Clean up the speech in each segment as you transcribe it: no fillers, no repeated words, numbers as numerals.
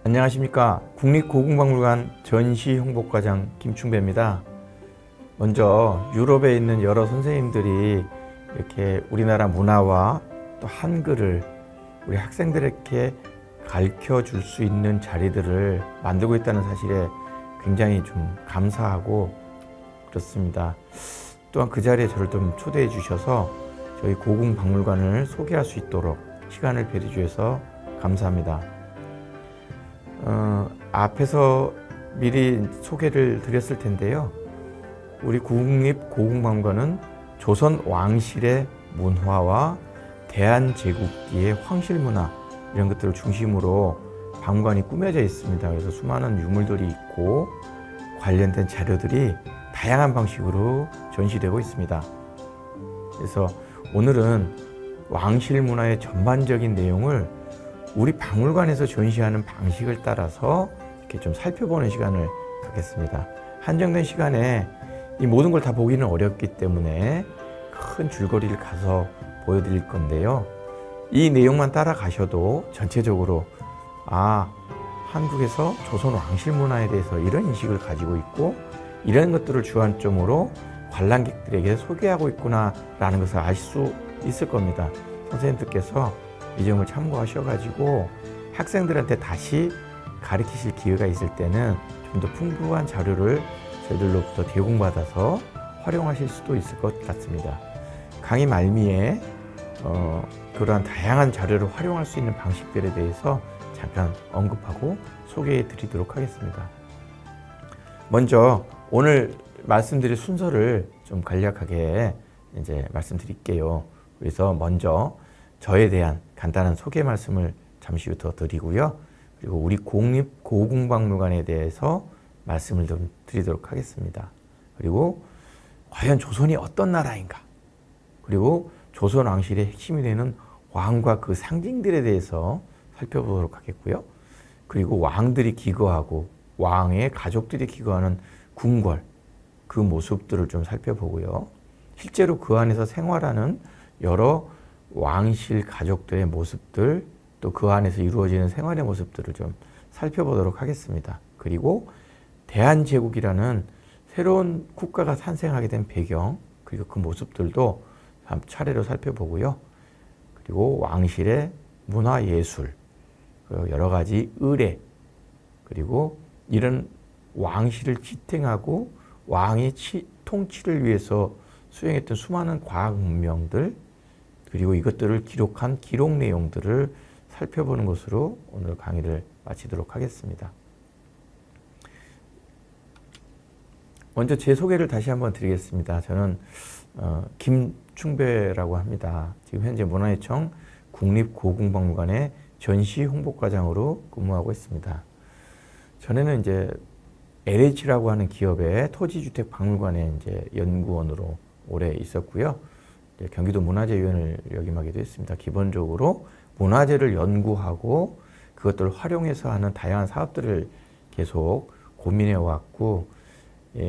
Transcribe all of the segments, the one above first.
안녕하십니까. 국립고궁박물관 전시홍보과장 김충배입니다. 먼저 유럽에 있는 여러 선생님들이 이렇게 우리나라 문화와 또 한글을 우리 학생들에게 가르쳐 줄 수 있는 자리들을 만들고 있다는 사실에 굉장히 좀 감사하고 그렇습니다. 또한 그 자리에 저를 좀 초대해 주셔서 저희 고궁박물관을 소개할 수 있도록 시간을 배려 주셔서 감사합니다. 앞에서 미리 소개를 드렸을 텐데요. 우리 국립고궁박물관은 조선 왕실의 문화와 대한제국기의 황실문화 이런 것들을 중심으로 박물관이 꾸며져 있습니다. 그래서 수많은 유물들이 있고 관련된 자료들이 다양한 방식으로 전시되고 있습니다. 그래서 오늘은 왕실 문화의 전반적인 내용을 우리 박물관에서 전시하는 방식을 따라서 이렇게 좀 살펴보는 시간을 갖겠습니다. 한정된 시간에 이 모든 걸 다 보기는 어렵기 때문에 큰 줄거리를 가서 보여드릴 건데요. 이 내용만 따라가셔도 전체적으로 한국에서 조선 왕실 문화에 대해서 이런 인식을 가지고 있고 이런 것들을 주안점으로 관람객들에게 소개하고 있구나 라는 것을 아실 수 있을 겁니다. 선생님들께서 이 점을 참고하셔가지고 학생들한테 다시 가르치실 기회가 있을 때는 좀 더 풍부한 자료를 저희들로부터 제공받아서 활용하실 수도 있을 것 같습니다. 강의 말미에 그러한 다양한 자료를 활용할 수 있는 방식들에 대해서 잠깐 언급하고 소개해 드리도록 하겠습니다. 먼저 오늘 말씀드릴 순서를 좀 간략하게 이제 말씀드릴게요. 그래서 먼저 저에 대한 간단한 소개 말씀을 잠시 후 더 드리고요. 그리고 우리 국립고궁박물관에 대해서 말씀을 좀 드리도록 하겠습니다. 그리고 과연 조선이 어떤 나라인가? 그리고 조선 왕실의 핵심이 되는 왕과 그 상징들에 대해서 살펴보도록 하겠고요. 그리고 왕들이 기거하고 왕의 가족들이 기거하는 궁궐, 그 모습들을 좀 살펴보고요. 실제로 그 안에서 생활하는 여러 왕실 가족들의 모습들, 또 그 안에서 이루어지는 생활의 모습들을 좀 살펴보도록 하겠습니다. 그리고 대한제국이라는 새로운 국가가 탄생하게 된 배경, 그리고 그 모습들도 차례로 살펴보고요. 그리고 왕실의 문화예술, 여러 가지 의례, 그리고 이런 왕실을 지탱하고 왕의 통치를 위해서 수행했던 수많은 과학 문명들, 그리고 이것들을 기록한 기록 내용들을 살펴보는 것으로 오늘 강의를 마치도록 하겠습니다. 먼저 제 소개를 다시 한번 드리겠습니다. 저는 김충배라고 합니다. 지금 현재 문화예청 국립고궁박물관의 전시홍보과장으로 근무하고 있습니다. 전에는 이제 LH라고 하는 기업의 토지주택박물관의 이제 연구원으로 오래 있었고요. 경기도 문화재위원을 역임하기도 했습니다. 기본적으로 문화재를 연구하고 그것들을 활용해서 하는 다양한 사업들을 계속 고민해 왔고,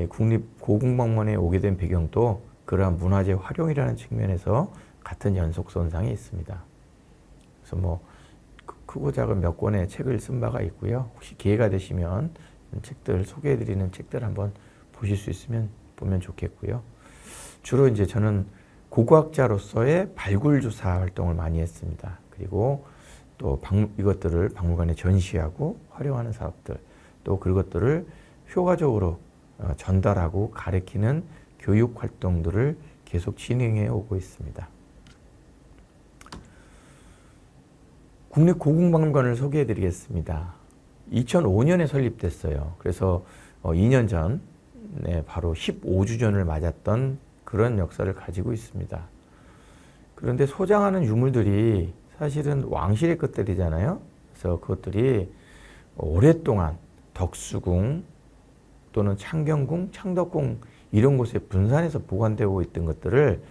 국립고궁박물관에 오게 된 배경도 그러한 문화재 활용이라는 측면에서 같은 연속선상에 있습니다. 그래서 크고 작은 몇 권의 책을 쓴 바가 있고요. 혹시 기회가 되시면 책들 소개해드리는 책들 한번 보실 수 있으면 보면 좋겠고요. 주로 이제 저는 고고학자로서의 발굴조사 활동을 많이 했습니다. 그리고 또 이것들을 박물관에 전시하고 활용하는 사업들, 또 그것들을 효과적으로 전달하고 가르치는 교육 활동들을 계속 진행해 오고 있습니다. 국립고궁박물관을 소개해 드리겠습니다. 2005년에 설립됐어요. 그래서 2년 전에 바로 15주년을 맞았던 그런 역사를 가지고 있습니다. 그런데 소장하는 유물들이 사실은 왕실의 것들이잖아요. 그래서 그것들이 오랫동안 덕수궁 또는 창경궁, 창덕궁 이런 곳에 분산해서 보관되고 있던 것들을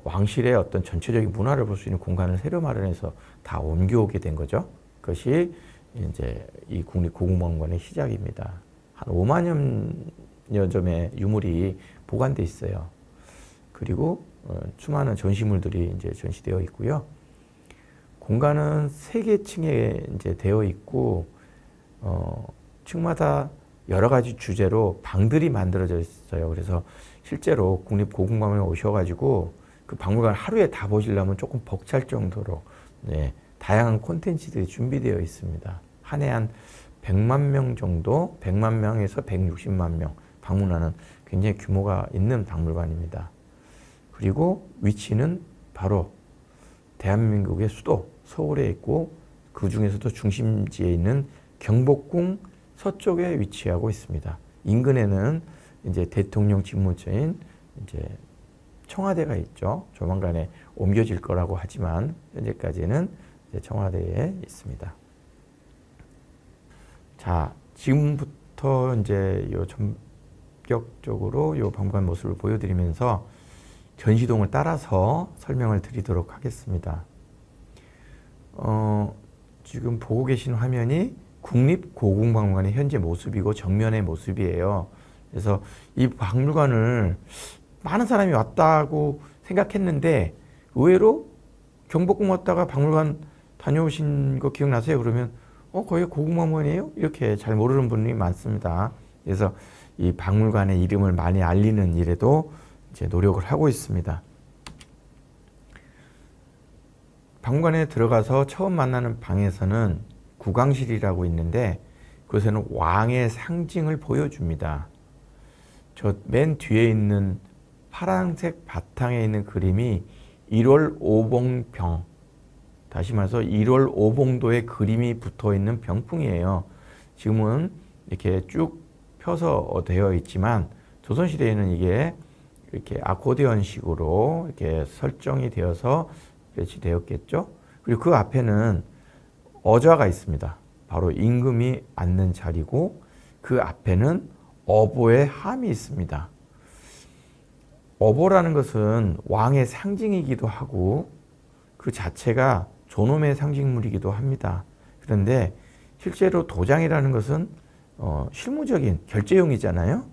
왕실의 어떤 전체적인 문화를 볼 수 있는 공간을 새로 마련해서 다 옮겨오게 된 거죠. 그것이 이제 이 국립고궁박물관의 시작입니다. 한 5만여 점의 유물이 보관돼 있어요. 그리고 수많은 전시물들이 이제 전시되어 있고요. 공간은 3개 층에 이제 되어 있고, 층마다 여러 가지 주제로 방들이 만들어져 있어요. 그래서 실제로 국립고궁박물관에 오셔가지고 그 박물관 하루에 다 보시려면 조금 벅찰 정도로 네, 다양한 콘텐츠들이 준비되어 있습니다. 한 해 한 100만 명 정도, 100만 명에서 160만 명 방문하는 굉장히 규모가 있는 박물관입니다. 그리고 위치는 바로 대한민국의 수도 서울에 있고 그 중에서도 중심지에 있는 경복궁 서쪽에 위치하고 있습니다. 인근에는 이제 대통령 집무처인 이제 청와대가 있죠. 조만간에 옮겨질 거라고 하지만 현재까지는 이제 청와대에 있습니다. 자, 지금부터 이제 요 전격적으로 요 박물관 모습을 보여드리면서 전시동을 따라서 설명을 드리도록 하겠습니다. 지금 보고 계신 화면이 국립고궁박물관의 현재 모습이고 정면의 모습이에요. 그래서 이 박물관을 많은 사람이 왔다고 생각했는데 의외로 경복궁 왔다가 박물관 다녀오신 거 기억나세요? 그러면 거기가 고궁박물관이에요? 이렇게 잘 모르는 분이 많습니다. 그래서 이 박물관의 이름을 많이 알리는 일에도 이제 노력을 하고 있습니다. 박물관에 들어가서 처음 만나는 방에서는 국왕실이라고 있는데 그것에는 왕의 상징을 보여줍니다. 저 맨 뒤에 있는 파란색 바탕에 있는 그림이 1월 오봉병, 다시 말해서 1월 오봉도의 그림이 붙어 있는 병풍이에요. 지금은 이렇게 쭉 펴서 되어 있지만 조선시대에는 이게 이렇게 아코디언식으로 이렇게 설정이 되어서 배치되었겠죠. 그리고 그 앞에는 어좌가 있습니다. 바로 임금이 앉는 자리고 그 앞에는 어보의 함이 있습니다. 어보라는 것은 왕의 상징이기도 하고 그 자체가 존엄의 상징물이기도 합니다. 그런데 실제로 도장이라는 것은 실무적인 결제용이잖아요.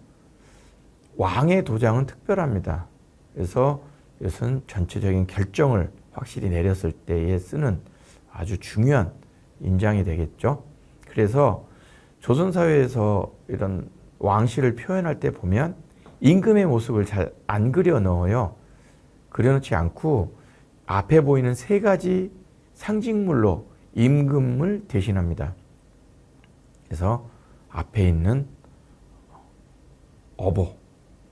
왕의 도장은 특별합니다. 그래서 이것은 전체적인 결정을 확실히 내렸을 때에 쓰는 아주 중요한 인장이 되겠죠. 그래서 조선사회에서 이런 왕실을 표현할 때 보면 임금의 모습을 잘 안 그려 넣어요. 그려놓지 않고 앞에 보이는 3가지 상징물로 임금을 대신합니다. 그래서 앞에 있는 어보,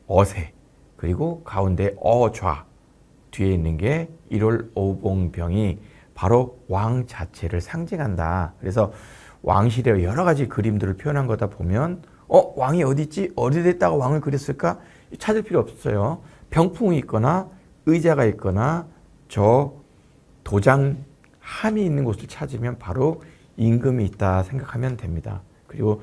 어세, 그리고 가운데 어좌, 뒤에 있는 게 1월 오봉병이 바로 왕 자체를 상징한다. 그래서 왕실의 여러 가지 그림들을 표현한 거다 보면 왕이 어디 있지? 어디에다가 왕을 그렸을까? 찾을 필요 없어요. 병풍이 있거나 의자가 있거나 저 도장 함이 있는 곳을 찾으면 바로 임금이 있다 생각하면 됩니다. 그리고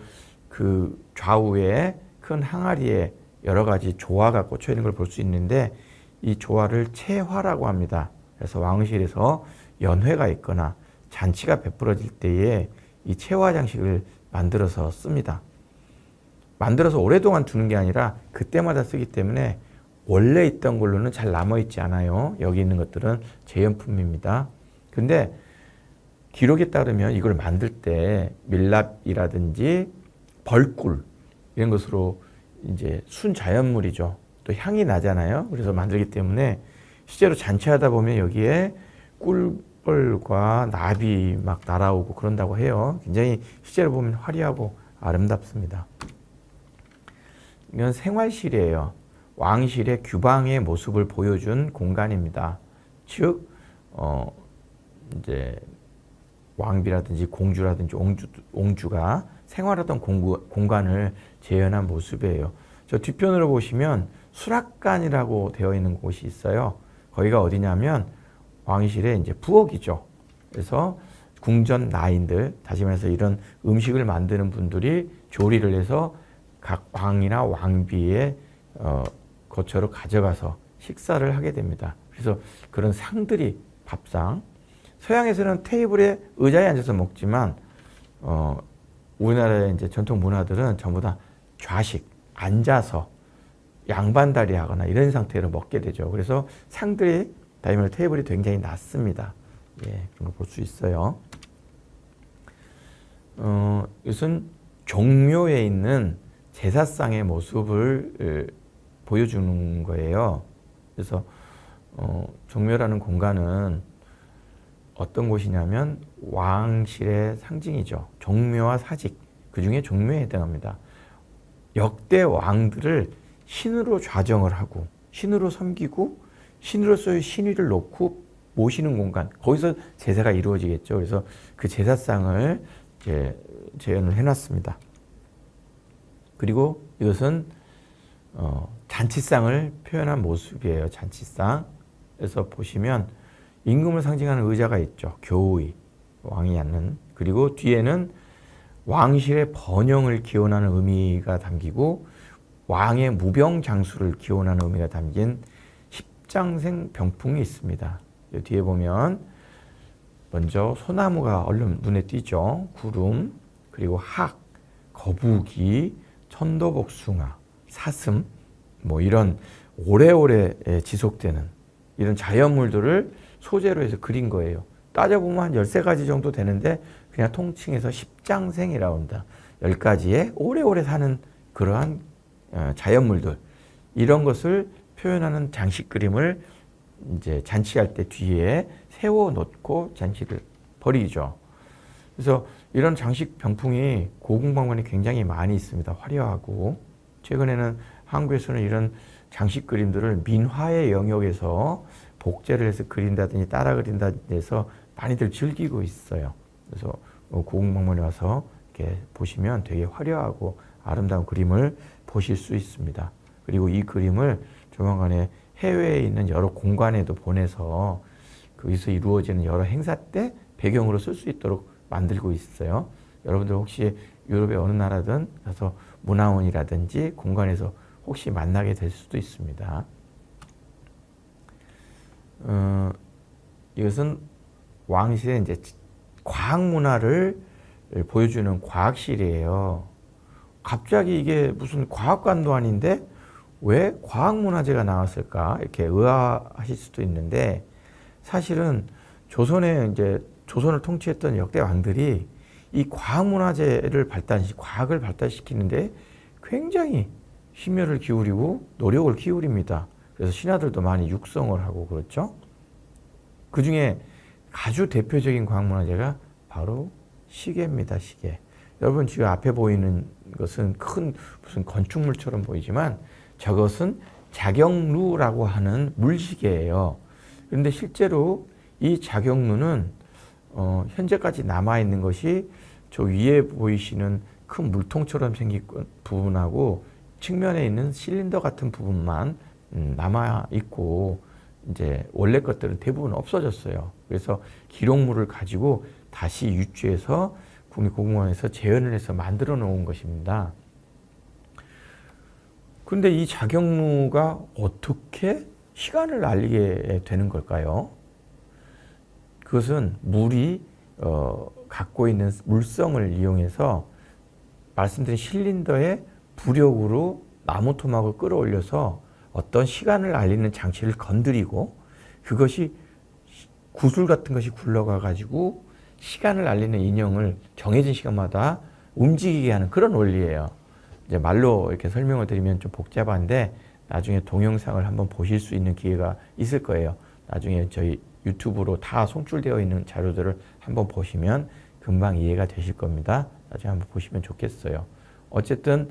그 좌우에 큰 항아리에 여러 가지 조화가 꽂혀 있는 걸 볼 수 있는데 이 조화를 채화라고 합니다. 그래서 왕실에서 연회가 있거나 잔치가 베풀어질 때에 이 채화 장식을 만들어서 씁니다. 만들어서 오랫동안 두는 게 아니라 그때마다 쓰기 때문에 원래 있던 걸로는 잘 남아있지 않아요. 여기 있는 것들은 재현품입니다. 근데 기록에 따르면 이걸 만들 때 밀랍이라든지 벌꿀 이런 것으로 이제 순자연물이죠. 또 향이 나잖아요. 그래서 만들기 때문에 실제로 잔치하다 보면 여기에 꿀벌과 나비 막 날아오고 그런다고 해요. 굉장히 실제로 보면 화려하고 아름답습니다. 이건 생활실이에요. 왕실의 규방의 모습을 보여준 공간입니다. 즉, 이제 왕비라든지 공주라든지 옹주가 생활하던 공간을 재현한 모습이에요. 저 뒤편으로 보시면 수락관이라고 되어 있는 곳이 있어요. 거기가 어디냐면 왕실의 이제 부엌이죠. 그래서 궁전 나인들, 다시 말해서 이런 음식을 만드는 분들이 조리를 해서 각 왕이나 왕비의 거처로 가져가서 식사를 하게 됩니다. 그래서 그런 상들이 밥상, 서양에서는 테이블에 의자에 앉아서 먹지만 우리나라의 이제 전통 문화들은 전부 다 좌식, 앉아서 양반다리 하거나 이런 상태로 먹게 되죠. 그래서 상들의 다이머럴 테이블이 굉장히 낮습니다. 예, 그런 걸 볼 수 있어요. 이것은 종묘에 있는 제사상의 모습을 보여주는 거예요. 그래서 종묘라는 공간은 어떤 곳이냐면 왕실의 상징이죠. 종묘와 사직, 그 중에 종묘에 해당합니다. 역대 왕들을 신으로 좌정을 하고 신으로 섬기고 신으로서의 신위를 놓고 모시는 공간, 거기서 제사가 이루어지겠죠. 그래서 그 제사상을 이제 재현을 해놨습니다. 그리고 이것은 잔치상을 표현한 모습이에요. 잔치상. 그래서 보시면 임금을 상징하는 의자가 있죠. 교의, 왕이 앉는. 그리고 뒤에는 왕실의 번영을 기원하는 의미가 담기고 왕의 무병장수를 기원하는 의미가 담긴 십장생 병풍이 있습니다. 뒤에 보면 먼저 소나무가 얼른 눈에 띄죠. 구름, 그리고 학, 거북이, 천도복숭아, 사슴, 뭐 이런 오래오래 지속되는 이런 자연물들을 소재로 해서 그린 거예요. 따져보면 한 13가지 정도 되는데 그냥 통칭해서 십장생이라고 한다. 10가지의 오래오래 사는 그러한 자연물들, 이런 것을 표현하는 장식 그림을 이제 잔치할 때 뒤에 세워놓고 잔치를 벌이죠. 그래서 이런 장식 병풍이 고궁박물관에 굉장히 많이 있습니다. 화려하고. 최근에는 한국에서는 이런 장식 그림들을 민화의 영역에서 복제를 해서 그린다든지 따라 그린다든지 해서 많이들 즐기고 있어요. 그래서 고궁박물관에 와서 이렇게 보시면 되게 화려하고 아름다운 그림을 보실 수 있습니다. 그리고 이 그림을 조만간에 해외에 있는 여러 공간에도 보내서 거기서 이루어지는 여러 행사 때 배경으로 쓸 수 있도록 만들고 있어요. 여러분들 혹시 유럽의 어느 나라든 가서 문화원이라든지 공간에서 혹시 만나게 될 수도 있습니다. 이것은 왕실의 이제 과학 문화를 보여주는 과학실이에요. 갑자기 이게 무슨 과학관도 아닌데 왜 과학문화재가 나왔을까? 이렇게 의아하실 수도 있는데 사실은 조선에 이제 조선을 통치했던 역대 왕들이 이 과학문화재를 과학을 발달시키는데 굉장히 심혈을 기울이고 노력을 기울입니다. 그래서 신하들도 많이 육성을 하고 그렇죠. 그 중에 아주 대표적인 과학문화재가 바로 시계입니다. 시계. 여러분 지금 앞에 보이는 것은 큰 무슨 건축물처럼 보이지만 저것은 자경루라고 하는 물시계예요. 그런데 실제로 이 자경루는 현재까지 남아있는 것이 저 위에 보이시는 큰 물통처럼 생긴 부분하고 측면에 있는 실린더 같은 부분만 남아있고 이제 원래 것들은 대부분 없어졌어요. 그래서 기록물을 가지고 다시 유치해서 국립고궁원에서 재현을 해서 만들어 놓은 것입니다. 그런데 이 자경루가 어떻게 시간을 알리게 되는 걸까요? 그것은 물이 갖고 있는 물성을 이용해서 말씀드린 실린더의 부력으로 나무 토막을 끌어올려서 어떤 시간을 알리는 장치를 건드리고 그것이 구슬 같은 것이 굴러가 가지고 시간을 알리는 인형을 정해진 시간마다 움직이게 하는 그런 원리예요. 이제 말로 이렇게 설명을 드리면 좀 복잡한데 나중에 동영상을 한번 보실 수 있는 기회가 있을 거예요. 나중에 저희 유튜브로 다 송출되어 있는 자료들을 한번 보시면 금방 이해가 되실 겁니다. 나중에 한번 보시면 좋겠어요. 어쨌든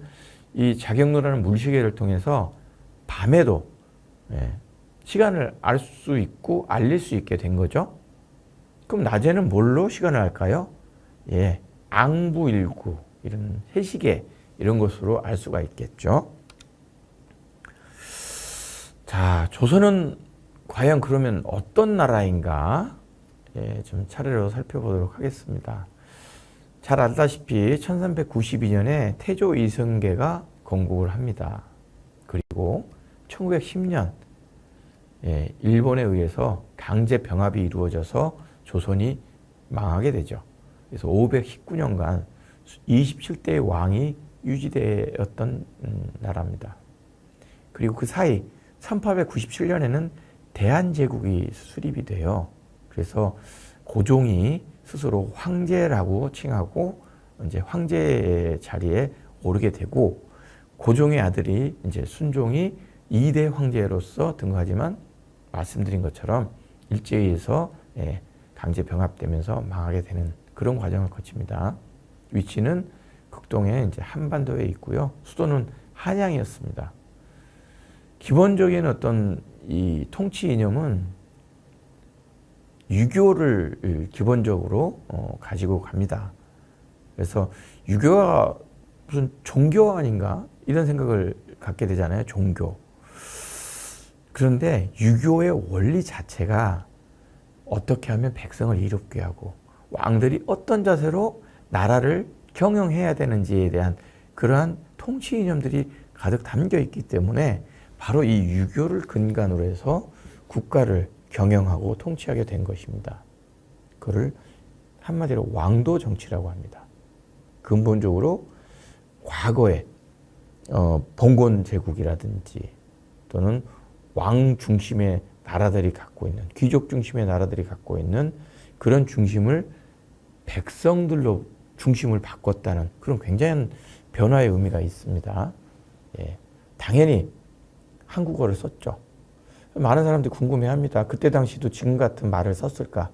이 자경루라는 물시계를 통해서 밤에도 시간을 알 수 있고 알릴 수 있게 된 거죠. 그럼 낮에는 뭘로 시간을 알까요? 앙부일구, 이런 해시계, 이런 것으로 알 수가 있겠죠. 자, 조선은 과연 그러면 어떤 나라인가? 좀 차례로 살펴보도록 하겠습니다. 잘 알다시피 1392년에 태조 이성계가 건국을 합니다. 그리고 1910년 일본에 의해서 강제 병합이 이루어져서 조선이 망하게 되죠. 그래서 519년간 27대의 왕이 유지되었던 나라입니다. 그리고 그 사이 1897년에는 대한제국이 수립이 돼요. 그래서 고종이 스스로 황제라고 칭하고 이제 황제의 자리에 오르게 되고, 고종의 아들이 이제 순종이 2대 황제로서 등극하지만 말씀드린 것처럼 일제에 의해서 강제 병합되면서 망하게 되는 그런 과정을 거칩니다. 위치는 극동의 이제 한반도에 있고요. 수도는 한양이었습니다. 기본적인 어떤 이 통치 이념은 유교를 기본적으로 가지고 갑니다. 그래서 유교가 무슨 종교 아닌가 이런 생각을 갖게 되잖아요. 종교. 그런데 유교의 원리 자체가 어떻게 하면 백성을 이롭게 하고 왕들이 어떤 자세로 나라를 경영해야 되는지에 대한 그러한 통치 이념들이 가득 담겨 있기 때문에 바로 이 유교를 근간으로 해서 국가를 경영하고 통치하게 된 것입니다. 그를 한마디로 왕도 정치라고 합니다. 근본적으로 과거에 봉건 제국이라든지 또는 왕 중심의 나라들이 갖고 있는, 귀족 중심의 나라들이 갖고 있는 그런 중심을 백성들로 중심을 바꿨다는 그런 굉장한 변화의 의미가 있습니다. 당연히 한국어를 썼죠. 많은 사람들이 궁금해합니다. 그때 당시도 지금 같은 말을 썼을까?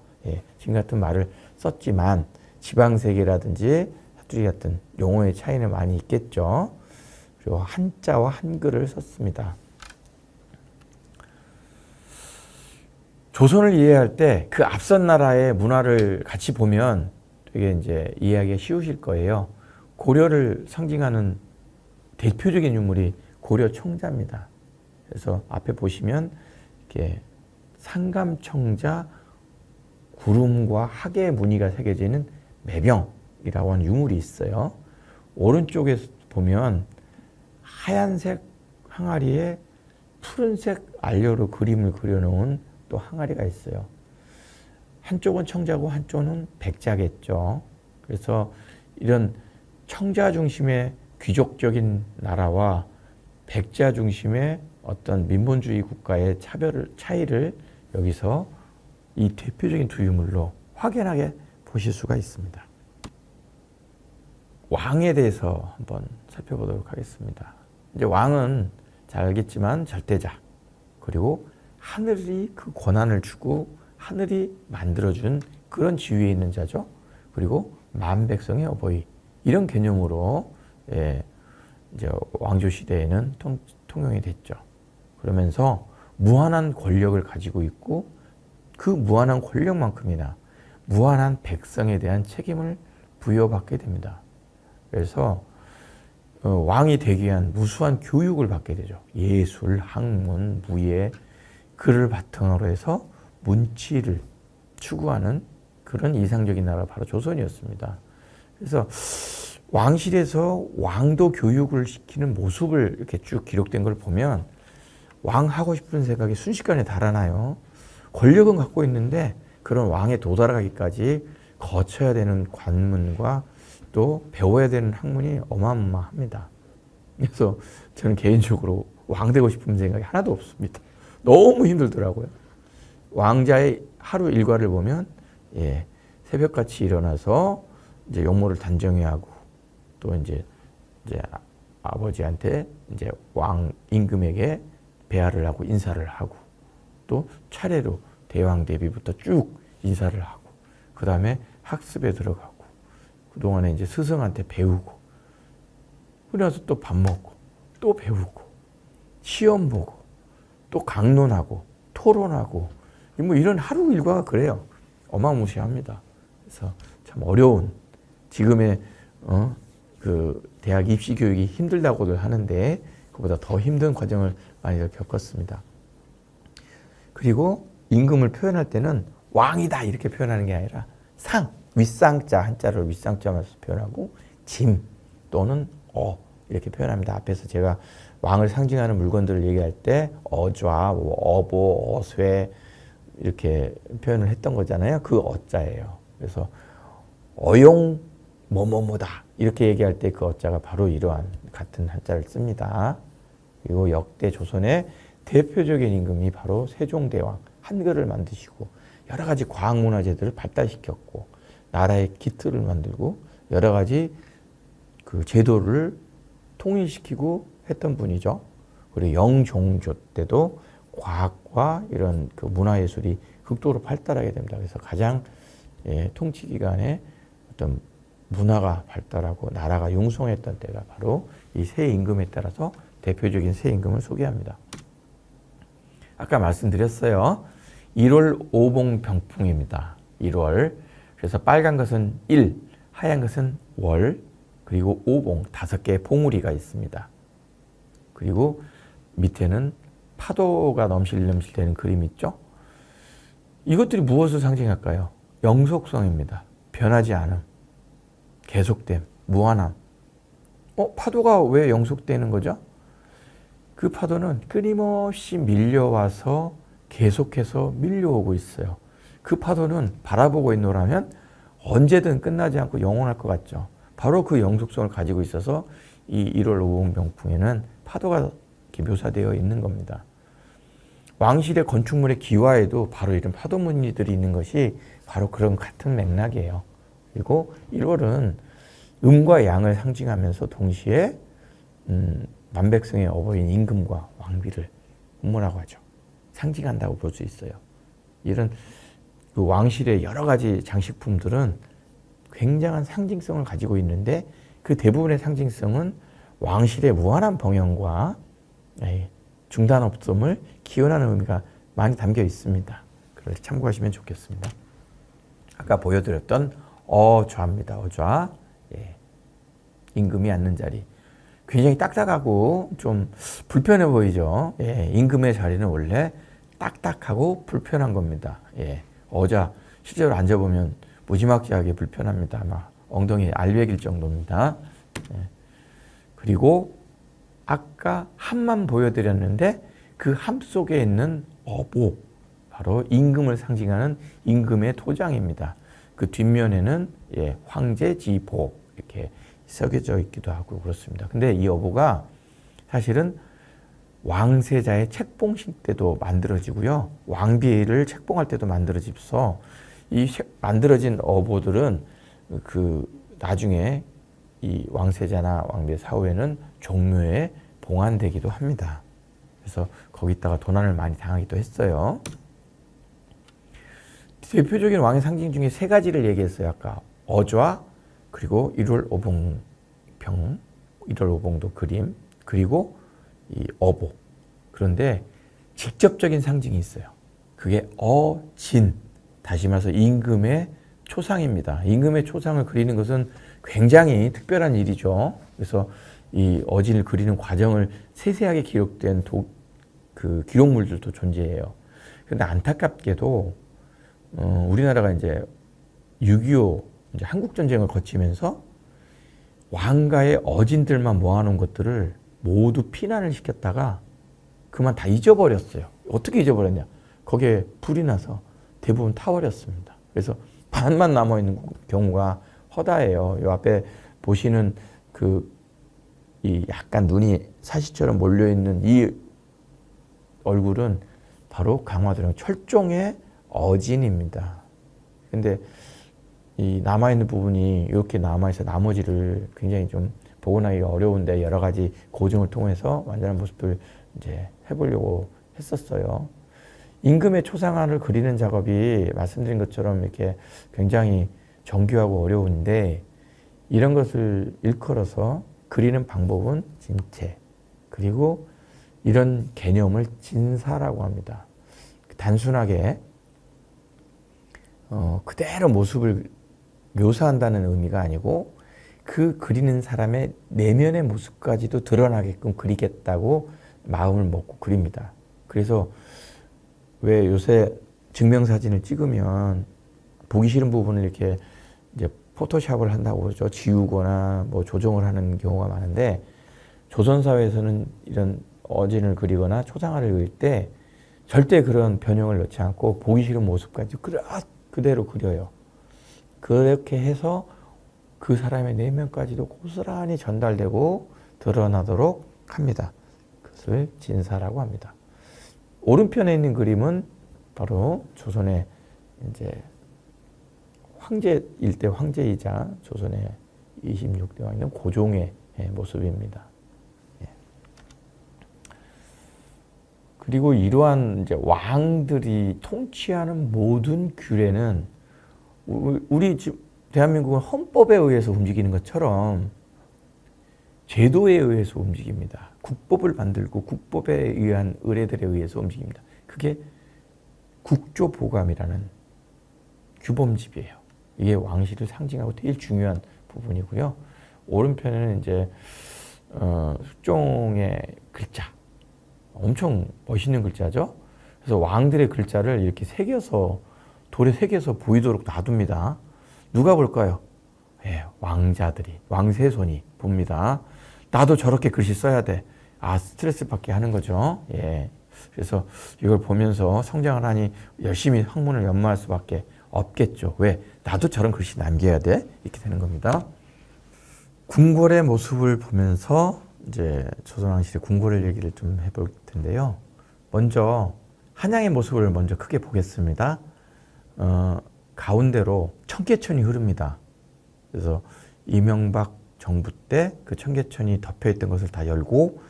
지금 같은 말을 썼지만 지방세계라든지 사투리 같은 용어의 차이는 많이 있겠죠. 그리고 한자와 한글을 썼습니다. 조선을 이해할 때 그 앞선 나라의 문화를 같이 보면 되게 이제 이해하기가 쉬우실 거예요. 고려를 상징하는 대표적인 인물이 고려 청자입니다. 그래서 앞에 보시면 이렇게 상감청자 구름과 학의 무늬가 새겨져 있는 매병이라고 하는 유물이 있어요. 오른쪽에 보면 하얀색 항아리에 푸른색 알료로 그림을 그려놓은 또 항아리가 있어요. 한쪽은 청자고 한쪽은 백자겠죠. 그래서 이런 청자 중심의 귀족적인 나라와 백자 중심의 어떤 민본주의 국가의 차이를 여기서 이 대표적인 두 유물로 확연하게 보실 수가 있습니다. 왕에 대해서 한번 살펴보도록 하겠습니다. 이제 왕은 잘 알겠지만 절대자, 그리고 하늘이 그 권한을 주고 하늘이 만들어준 그런 지위에 있는 자죠. 그리고 만백성의 어버이, 이런 개념으로 이제 왕조 시대에는 통용이 됐죠. 그러면서 무한한 권력을 가지고 있고 그 무한한 권력만큼이나 무한한 백성에 대한 책임을 부여받게 됩니다. 그래서 왕이 되기 위한 무수한 교육을 받게 되죠. 예술, 학문, 무예, 그를 바탕으로 해서 문치를 추구하는 그런 이상적인 나라가 바로 조선이었습니다. 그래서 왕실에서 왕도 교육을 시키는 모습을 이렇게 쭉 기록된 걸 보면 왕 하고 싶은 생각이 순식간에 달아나요. 권력은 갖고 있는데 그런 왕에 도달하기까지 거쳐야 되는 관문과 또 배워야 되는 학문이 어마어마합니다. 그래서 저는 개인적으로 왕 되고 싶은 생각이 하나도 없습니다. 너무 힘들더라고요. 왕자의 하루 일과를 보면 새벽같이 일어나서 이제 용모를 단정해야 하고 또 이제 아버지한테 이제 왕 임금에게 배하를 하고 인사를 하고 또 차례로 대왕 대비부터 쭉 인사를 하고 그 다음에 학습에 들어가고 그동안에 이제 스승한테 배우고 그래서 또 밥 먹고 또 배우고 시험 보고 또 강론하고 토론하고 뭐 이런 하루 일과가 그래요. 어마무시합니다. 그래서 참 어려운 지금의 그 대학 입시 교육이 힘들다고들 하는데 그보다 더 힘든 과정을 많이들 겪었습니다. 그리고 임금을 표현할 때는 왕이다 이렇게 표현하는 게 아니라 상, 윗상자 한자를 윗상자로 표현하고 짐 또는 이렇게 표현합니다. 앞에서 제가 왕을 상징하는 물건들을 얘기할 때 어좌, 어보, 어쇠 이렇게 표현을 했던 거잖아요. 그 어자예요. 그래서 어용 뭐뭐뭐다 이렇게 얘기할 때 그 어자가 바로 이러한 같은 한자를 씁니다. 그리고 역대 조선의 대표적인 임금이 바로 세종대왕, 한글을 만드시고 여러 가지 과학문화재들을 발달시켰고 나라의 기틀을 만들고 여러 가지 그 제도를 통일시키고 했던 분이죠. 그리고 영종조 때도 과학과 이런 그 문화예술이 극도로 발달하게 됩니다. 그래서 가장 통치 기간에 어떤 문화가 발달하고 나라가 융성했던 때가 바로 이 새 임금에 따라서 대표적인 새 임금을 소개합니다. 아까 말씀드렸어요. 1월 오봉병풍입니다. 1월. 그래서 빨간 것은 1, 하얀 것은 월, 그리고 오봉, 5개의 봉우리가 있습니다. 그리고 밑에는 파도가 넘실넘실 되는 그림 있죠? 이것들이 무엇을 상징할까요? 영속성입니다. 변하지 않음, 계속됨, 무한함. 파도가 왜 영속되는 거죠? 그 파도는 끊임없이 밀려와서 계속해서 밀려오고 있어요. 그 파도는 바라보고 있노라면 언제든 끝나지 않고 영원할 것 같죠. 바로 그 영속성을 가지고 있어서 이 1월 오봉병풍에는 파도가 이렇게 묘사되어 있는 겁니다. 왕실의 건축물의 기와에도 바로 이런 파도 무늬들이 있는 것이 바로 그런 같은 맥락이에요. 그리고 1월은 음과 양을 상징하면서 동시에 만백성의 어버이인 임금과 왕비를 음모라고 하죠. 상징한다고 볼 수 있어요. 이런 그 왕실의 여러 가지 장식품들은 굉장한 상징성을 가지고 있는데 그 대부분의 상징성은 왕실의 무한한 병영과 중단 없음을 기원하는 의미가 많이 담겨 있습니다. 그걸 참고하시면 좋겠습니다. 아까 보여드렸던 어좌입니다. 어좌. 임금이 앉는 자리. 굉장히 딱딱하고 좀 불편해 보이죠. 임금의 자리는 원래 딱딱하고 불편한 겁니다. 어좌 실제로 앉아보면 무지막지하게 불편합니다. 아마 엉덩이에 알배길 정도입니다. 그리고 아까 함만 보여드렸는데 그 함 속에 있는 어보, 바로 임금을 상징하는 임금의 토장입니다. 그 뒷면에는 황제지보 이렇게 새겨져 있기도 하고 그렇습니다. 근데 이 어보가 사실은 왕세자의 책봉식 때도 만들어지고요. 왕비를 책봉할 때도 만들어집서 이 만들어진 어보들은 그 나중에 이 왕세자나 왕비의 사후에는 종묘에 봉안되기도 합니다. 그래서 거기다가 도난을 많이 당하기도 했어요. 대표적인 왕의 상징 중에 3가지를 얘기했어요. 아까 어좌, 그리고 1월 오봉병, 1월 오봉도 그림, 그리고 이 어보. 그런데 직접적인 상징이 있어요. 그게 어진, 다시 말해서 임금의 초상입니다. 임금의 초상을 그리는 것은 굉장히 특별한 일이죠. 그래서 이 어진을 그리는 과정을 세세하게 기록된 그 기록물들도 존재해요. 그런데 안타깝게도 우리나라가 이제 6.25 이제 한국전쟁을 거치면서 왕가의 어진들만 모아놓은 것들을 모두 피난을 시켰다가 그만 다 잊어버렸어요. 어떻게 잊어버렸냐? 거기에 불이 나서 대부분 타버렸습니다. 그래서 반만 남아있는 경우가 허다해요. 이 앞에 보시는 이 약간 눈이 사시처럼 몰려있는 이 얼굴은 바로 강화도령 철종의 어진입니다. 근데 이 남아있는 부분이 이렇게 남아있어 나머지를 굉장히 좀 복원하기가 어려운데 여러 가지 고증을 통해서 완전한 모습을 이제 해보려고 했었어요. 임금의 초상화를 그리는 작업이 말씀드린 것처럼 이렇게 굉장히 정교하고 어려운데 이런 것을 일컬어서 그리는 방법은 진체, 그리고 이런 개념을 진사라고 합니다. 단순하게 그대로 모습을 묘사한다는 의미가 아니고 그 그리는 사람의 내면의 모습까지도 드러나게끔 그리겠다고 마음을 먹고 그립니다. 그래서 왜 요새 증명사진을 찍으면 보기 싫은 부분을 이렇게 이제 포토샵을 한다고 그러죠. 지우거나 뭐 조정을 하는 경우가 많은데 조선사회에서는 이런 어진을 그리거나 초상화를 그릴 때 절대 그런 변형을 넣지 않고 보기 싫은 모습까지 그대로 그려요. 그렇게 해서 그 사람의 내면까지도 고스란히 전달되고 드러나도록 합니다. 그것을 진사라고 합니다. 오른편에 있는 그림은 바로 조선의 이제 황제 일대 황제이자 조선의 26대 왕인 고종의 모습입니다. 그리고 이러한 이제 왕들이 통치하는 모든 규례는 우리 지금 대한민국은 헌법에 의해서 움직이는 것처럼 제도에 의해서 움직입니다. 국법을 만들고 국법에 의한 의례들에 의해서 움직입니다. 그게 국조보감이라는 규범집이에요. 이게 왕실을 상징하고 제일 중요한 부분이고요. 오른편에는 이제 숙종의 글자, 엄청 멋있는 글자죠. 그래서 왕들의 글자를 이렇게 새겨서 돌에 새겨서 보이도록 놔둡니다. 누가 볼까요? 예, 왕자들이, 왕세손이 봅니다. 나도 저렇게 글씨 써야 돼. 아, 스트레스 받게 하는 거죠. 예. 그래서 이걸 보면서 성장을 하니 열심히 학문을 연마할 수밖에 없겠죠. 왜? 나도 저런 글씨 남겨야 돼. 이렇게 되는 겁니다. 궁궐의 모습을 보면서 이제 조선왕실의 궁궐 얘기를 좀 해볼 텐데요. 먼저 한양의 모습을 먼저 크게 보겠습니다. 가운데로 청계천이 흐릅니다. 그래서 이명박 정부 때 그 청계천이 덮여있던 것을 다 열고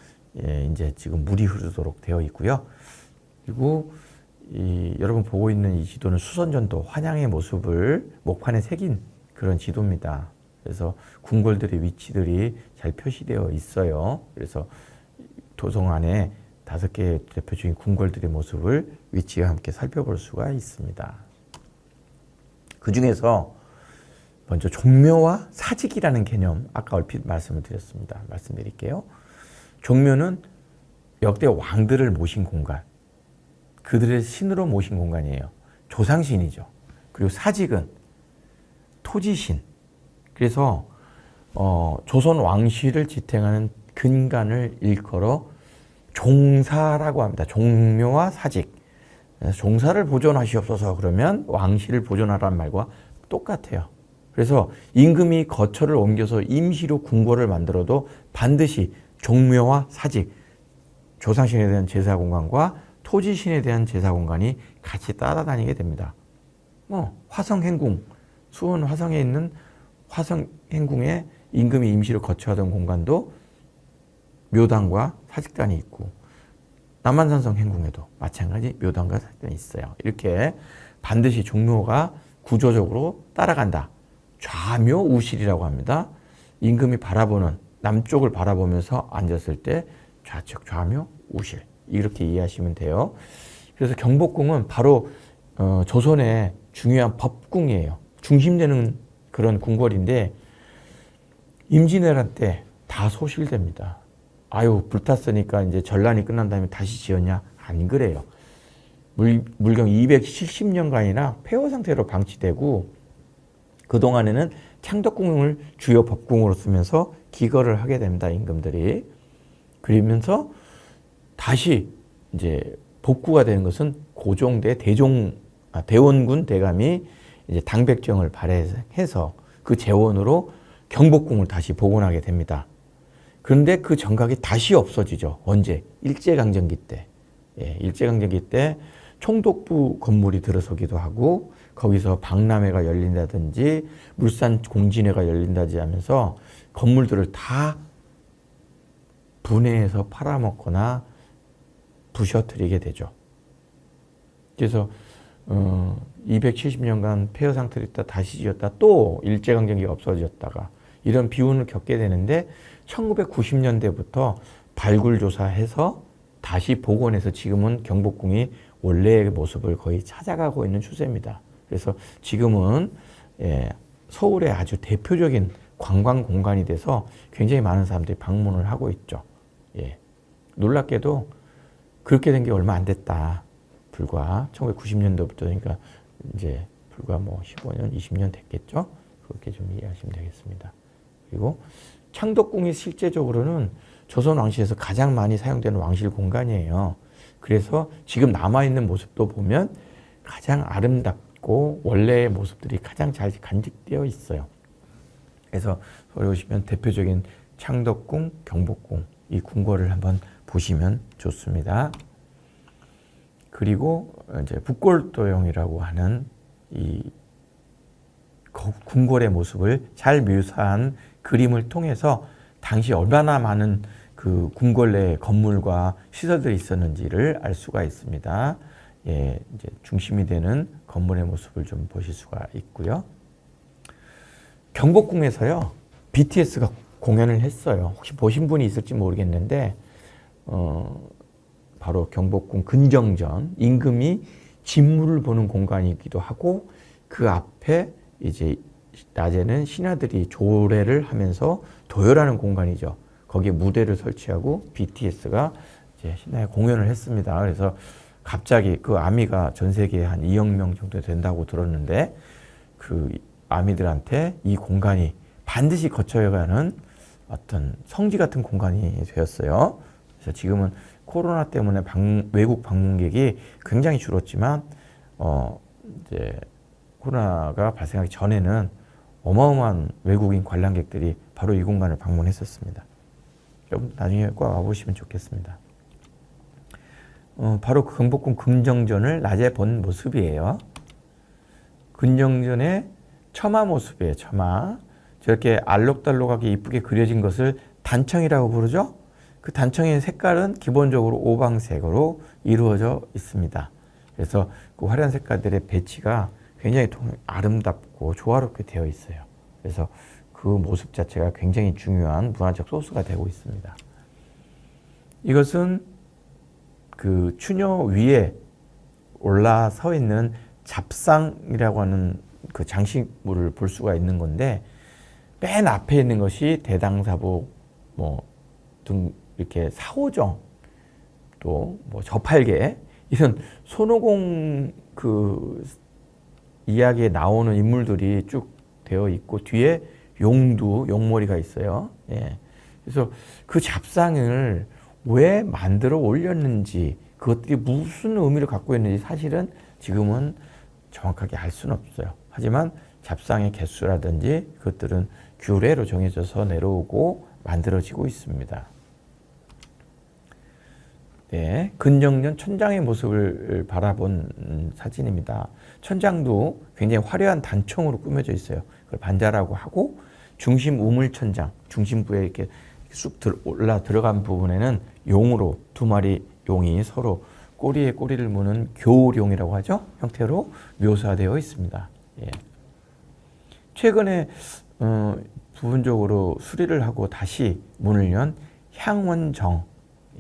이제 지금 물이 흐르도록 되어 있고요. 그리고 여러분 보고 있는 이 지도는 수선전도 한양의 모습을 목판에 새긴 그런 지도입니다. 그래서 궁궐들의 위치들이 잘 표시되어 있어요. 그래서 도성 안에 5개의 대표적인 궁궐들의 모습을 위치와 함께 살펴볼 수가 있습니다. 그 중에서 먼저 종묘와 사직이라는 개념, 아까 얼핏 말씀을 드렸습니다. 말씀드릴게요. 종묘는 역대 왕들을 모신 공간, 그들의 신으로 모신 공간이에요. 조상신이죠. 그리고 사직은 토지신. 그래서 조선 왕실을 지탱하는 근간을 일컬어 종사라고 합니다. 종묘와 사직. 종사를 보존하시옵소서 그러면 왕실을 보존하라는 말과 똑같아요. 그래서 임금이 거처를 옮겨서 임시로 궁궐을 만들어도 반드시 종묘와 사직, 조상신에 대한 제사 공간과 토지신에 대한 제사 공간이 같이 따라다니게 됩니다. 화성행궁, 수원 화성에 있는 화성행궁에 임금이 임시로 거처하던 공간도 묘당과 사직단이 있고, 남한산성 행궁에도 마찬가지 묘당과 사직단이 있어요. 이렇게 반드시 종묘가 구조적으로 따라간다. 좌묘우실이라고 합니다. 임금이 바라보는 남쪽을 바라보면서 앉았을 때 좌측 좌묘우실 이렇게 이해하시면 돼요. 그래서 경복궁은 바로 조선의 중요한 법궁이에요. 중심되는 그런 궁궐인데 임진왜란 때 다 소실됩니다. 아유, 불탔으니까 이제 전란이 끝난 다음에 다시 지었냐? 안 그래요. 물경 270년간이나 폐허 상태로 방치되고 그동안에는 창덕궁을 주요 법궁으로 쓰면서 기거를 하게 됩니다. 임금들이. 그러면서 다시 이제 복구가 되는 것은 고종대 대원군 대감이 이제 당백정을 발해해서 그 재원으로 경복궁을 다시 복원하게 됩니다. 그런데 그 정각이 다시 없어지죠. 언제? 일제강점기 때. 일제강점기 때 총독부 건물이 들어서기도 하고 거기서 박람회가 열린다든지 물산 공진회가 열린다든지 하면서 건물들을 다 분해해서 팔아먹거나 부셔뜨리게 되죠. 그래서 270년간 폐허 상태로 있다 다시 지었다 또 일제강점기가 없어졌다가 이런 비운을 겪게 되는데 1990년대부터 발굴조사해서 다시 복원해서 지금은 경복궁이 원래의 모습을 거의 찾아가고 있는 추세입니다. 그래서 지금은 서울의 아주 대표적인 관광 공간이 돼서 굉장히 많은 사람들이 방문을 하고 있죠. 놀랍게도 그렇게 된 게 얼마 안 됐다. 불과 1990년도부터 그러니까 이제 불과 15년, 20년 됐겠죠. 그렇게 좀 이해하시면 되겠습니다. 그리고 창덕궁이 실제적으로는 조선 왕실에서 가장 많이 사용되는 왕실 공간이에요. 그래서 지금 남아있는 모습도 보면 가장 아름답고 원래의 모습들이 가장 잘 간직되어 있어요. 그래서 서울에 오시면 대표적인 창덕궁, 경복궁 이 궁궐을 한번 보시면 좋습니다. 그리고 이제 북골도형이라고 하는 이 궁궐의 모습을 잘 묘사한 그림을 통해서 당시 얼마나 많은 그 궁궐 내 건물과 시설들이 있었는지를 알 수가 있습니다. 예, 이제 중심이 되는 건물의 모습을 좀 보실 수가 있고요. 경복궁에서요, BTS가 공연을 했어요. 혹시 보신 분이 있을지 모르겠는데, 바로 경복궁 근정전, 임금이 진물을 보는 공간이기도 하고, 그 앞에 이제 낮에는 신하들이 조례를 하면서 도열하는 공간이죠. 거기에 무대를 설치하고 BTS가 이제 신나게 공연을 했습니다. 그래서 갑자기 그 아미가 전 세계에 한 2억 명 정도 된다고 들었는데, 그 아미들한테 이 공간이 반드시 거쳐야 하는 어떤 성지 같은 공간이 되었어요. 그래서 지금은 코로나 때문에 외국 방문객이 굉장히 줄었지만, 이제 코로나가 발생하기 전에는 어마어마한 외국인 관람객들이 바로 이 공간을 방문했었습니다. 여러분 나중에 꼭 와보시면 좋겠습니다. 바로 그 경복궁 근정전을 낮에 본 모습이에요. 근정전의 처마 모습이에요. 처마. 저렇게 알록달록하게 이쁘게 그려진 것을 단청이라고 부르죠. 그 단청의 색깔은 기본적으로 오방색으로 이루어져 있습니다. 그래서 그 화려한 색깔들의 배치가 굉장히 아름답고 조화롭게 되어 있어요. 그래서 그 모습 자체가 굉장히 중요한 문화적 소스가 되고 있습니다. 이것은 그 추녀 위에 올라서 있는 잡상이라고 하는 그 장식물을 볼 수가 있는 건데, 맨 앞에 있는 것이 대당사복 뭐 등 이렇게 사오정, 또 뭐 저팔계, 이런 손오공 그 이야기에 나오는 인물들이 쭉 되어 있고, 뒤에 용머리가 있어요. 예. 그래서 그 잡상을 왜 만들어 올렸는지, 그것들이 무슨 의미를 갖고 있는지 사실은 지금은 정확하게 알 수는 없어요. 하지만 잡상의 개수라든지 그것들은 규례로 정해져서 내려오고 만들어지고 있습니다. 네, 근정전 천장의 모습을 바라본 사진입니다. 천장도 굉장히 화려한 단청으로 꾸며져 있어요. 그걸 반자라고 하고, 중심 우물천장, 중심부에 이렇게 쑥 올라 들어간 부분에는 용으로 두 마리 용이 서로 꼬리에 꼬리를 무는 교룡이라고 하죠. 형태로 묘사되어 있습니다. 예. 최근에 부분적으로 수리를 하고 다시 문을 연 향원정,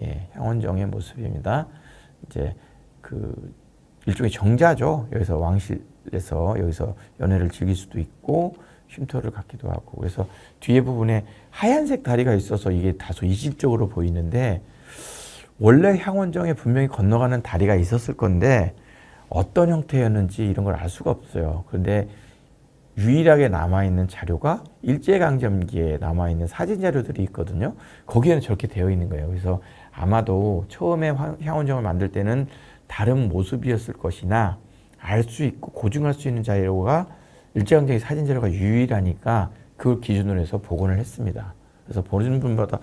예, 향원정의 모습입니다. 이제 그 일종의 정자죠. 여기서 왕실에서 여기서 연애를 즐길 수도 있고 쉼터를 갖기도 하고, 그래서 뒤에 부분에 하얀색 다리가 있어서 이게 다소 이질적으로 보이는데, 원래 향원정에 분명히 건너가는 다리가 있었을 건데 어떤 형태였는지 이런 걸 알 수가 없어요. 그런데 유일하게 남아있는 자료가 일제강점기에 남아있는 사진 자료들이 있거든요. 거기에는 저렇게 되어 있는 거예요. 그래서 아마도 처음에 향원정을 만들 때는 다른 모습이었을 것이나, 알 수 있고 고증할 수 있는 자료가 일제강점기 사진 자료가 유일하니까 그걸 기준으로 해서 복원을 했습니다. 그래서 보는 분마다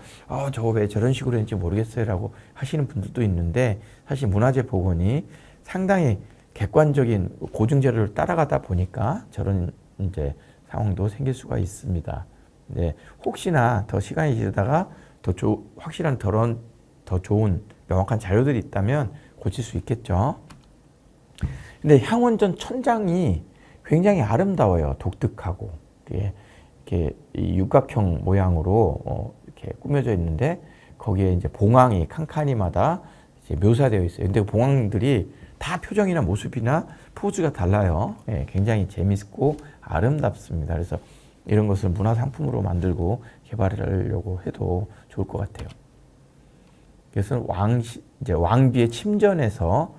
저거 왜 저런 식으로 했는지 모르겠어요 라고 하시는 분들도 있는데, 사실 문화재 복원이 상당히 객관적인 고증 자료를 따라가다 보니까 저런 이제 상황도 생길 수가 있습니다. 네, 혹시나 더 시간이 지르다가 더 확실한 더 좋은 명확한 자료들이 있다면 고칠 수 있겠죠. 근데 향원전 천장이 굉장히 아름다워요. 독특하고 이렇게 육각형 모양으로 이렇게 꾸며져 있는데, 거기에 이제 봉황이 칸칸이마다 이제 묘사되어 있어요. 근데 봉황들이 다 표정이나 모습이나 포즈가 달라요. 예, 굉장히 재밌고 아름답습니다. 그래서 이런 것을 문화상품으로 만들고 개발하려고 해도 좋을 것 같아요. 그래서 이제 왕비의 침전에서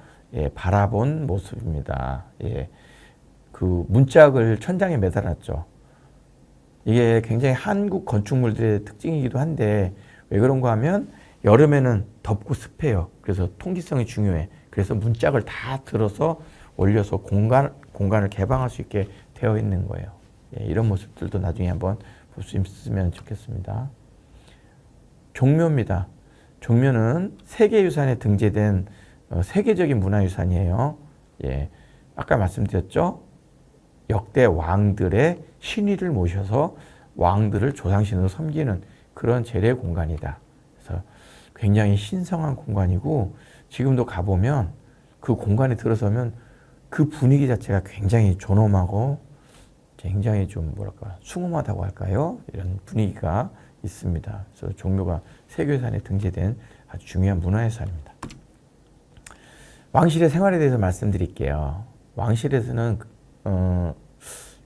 바라본 모습입니다. 예, 그 문짝을 천장에 매달았죠. 이게 굉장히 한국 건축물들의 특징이기도 한데, 왜 그런가 하면 여름에는 덥고 습해요. 그래서 통기성이 중요해. 그래서 문짝을 다 들어서 올려서 공간을 개방할 수 있게 되어 있는 거예요. 예, 이런 모습들도 나중에 한번 볼 수 있으면 좋겠습니다. 종묘입니다. 종묘는 세계유산에 등재된 세계적인 문화유산이에요. 예, 아까 말씀드렸죠. 역대 왕들의 신의를 모셔서 왕들을 조상신으로 섬기는 그런 재래 공간이다. 그래서 굉장히 신성한 공간이고 지금도 가보면 그 공간에 들어서면 그 분위기 자체가 굉장히 존엄하고 굉장히 좀 뭐랄까 숭엄하다고 할까요? 이런 분위기가 있습니다. 그래서 종묘가 세계유산에 등재된 아주 중요한 문화유산입니다. 왕실의 생활에 대해서 말씀드릴게요. 왕실에서는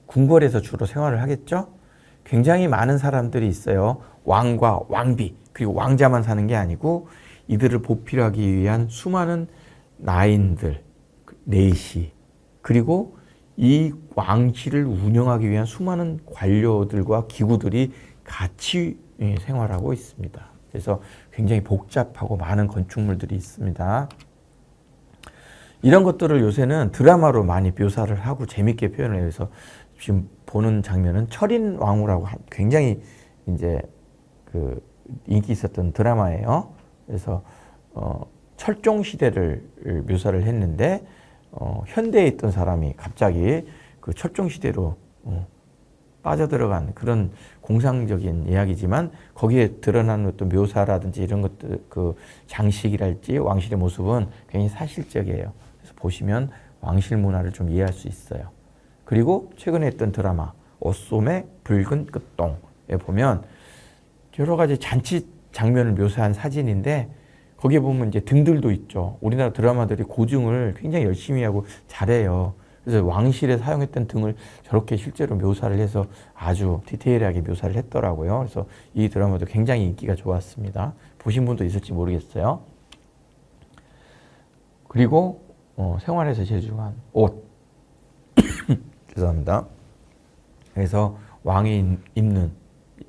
궁궐에서 주로 생활을 하겠죠. 굉장히 많은 사람들이 있어요. 왕과 왕비 그리고 왕자만 사는 게 아니고 이들을 보필하기 위한 수많은 나인들, 내시 그리고 이 왕실을 운영하기 위한 수많은 관료들과 기구들이 같이 생활하고 있습니다. 그래서 굉장히 복잡하고 많은 건축물들이 있습니다. 이런 것들을 요새는 드라마로 많이 묘사를 하고 재밌게 표현을 해요. 그래서 지금 보는 장면은 철인왕후라고 굉장히 이제 그 인기 있었던 드라마예요. 그래서 철종 시대를 묘사를 했는데 현대에 있던 사람이 갑자기 그 철종 시대로 빠져들어간 그런 공상적인 이야기지만 거기에 드러나는 어떤 묘사라든지 이런 것들 그 장식이랄지 왕실의 모습은 굉장히 사실적이에요. 그래서 보시면 왕실 문화를 좀 이해할 수 있어요. 그리고 최근에 했던 드라마 오솜의 붉은 끝동에 보면 여러 가지 잔치 장면을 묘사한 사진인데 거기에 보면 이제 등들도 있죠. 우리나라 드라마들이 고증을 굉장히 열심히 하고 잘해요. 그래서 왕실에 사용했던 등을 저렇게 실제로 묘사를 해서 아주 디테일하게 묘사를 했더라고요. 그래서 이 드라마도 굉장히 인기가 좋았습니다. 보신 분도 있을지 모르겠어요. 그리고 생활에서 제일 중요한 옷. 죄송합니다. 그래서 왕이 입는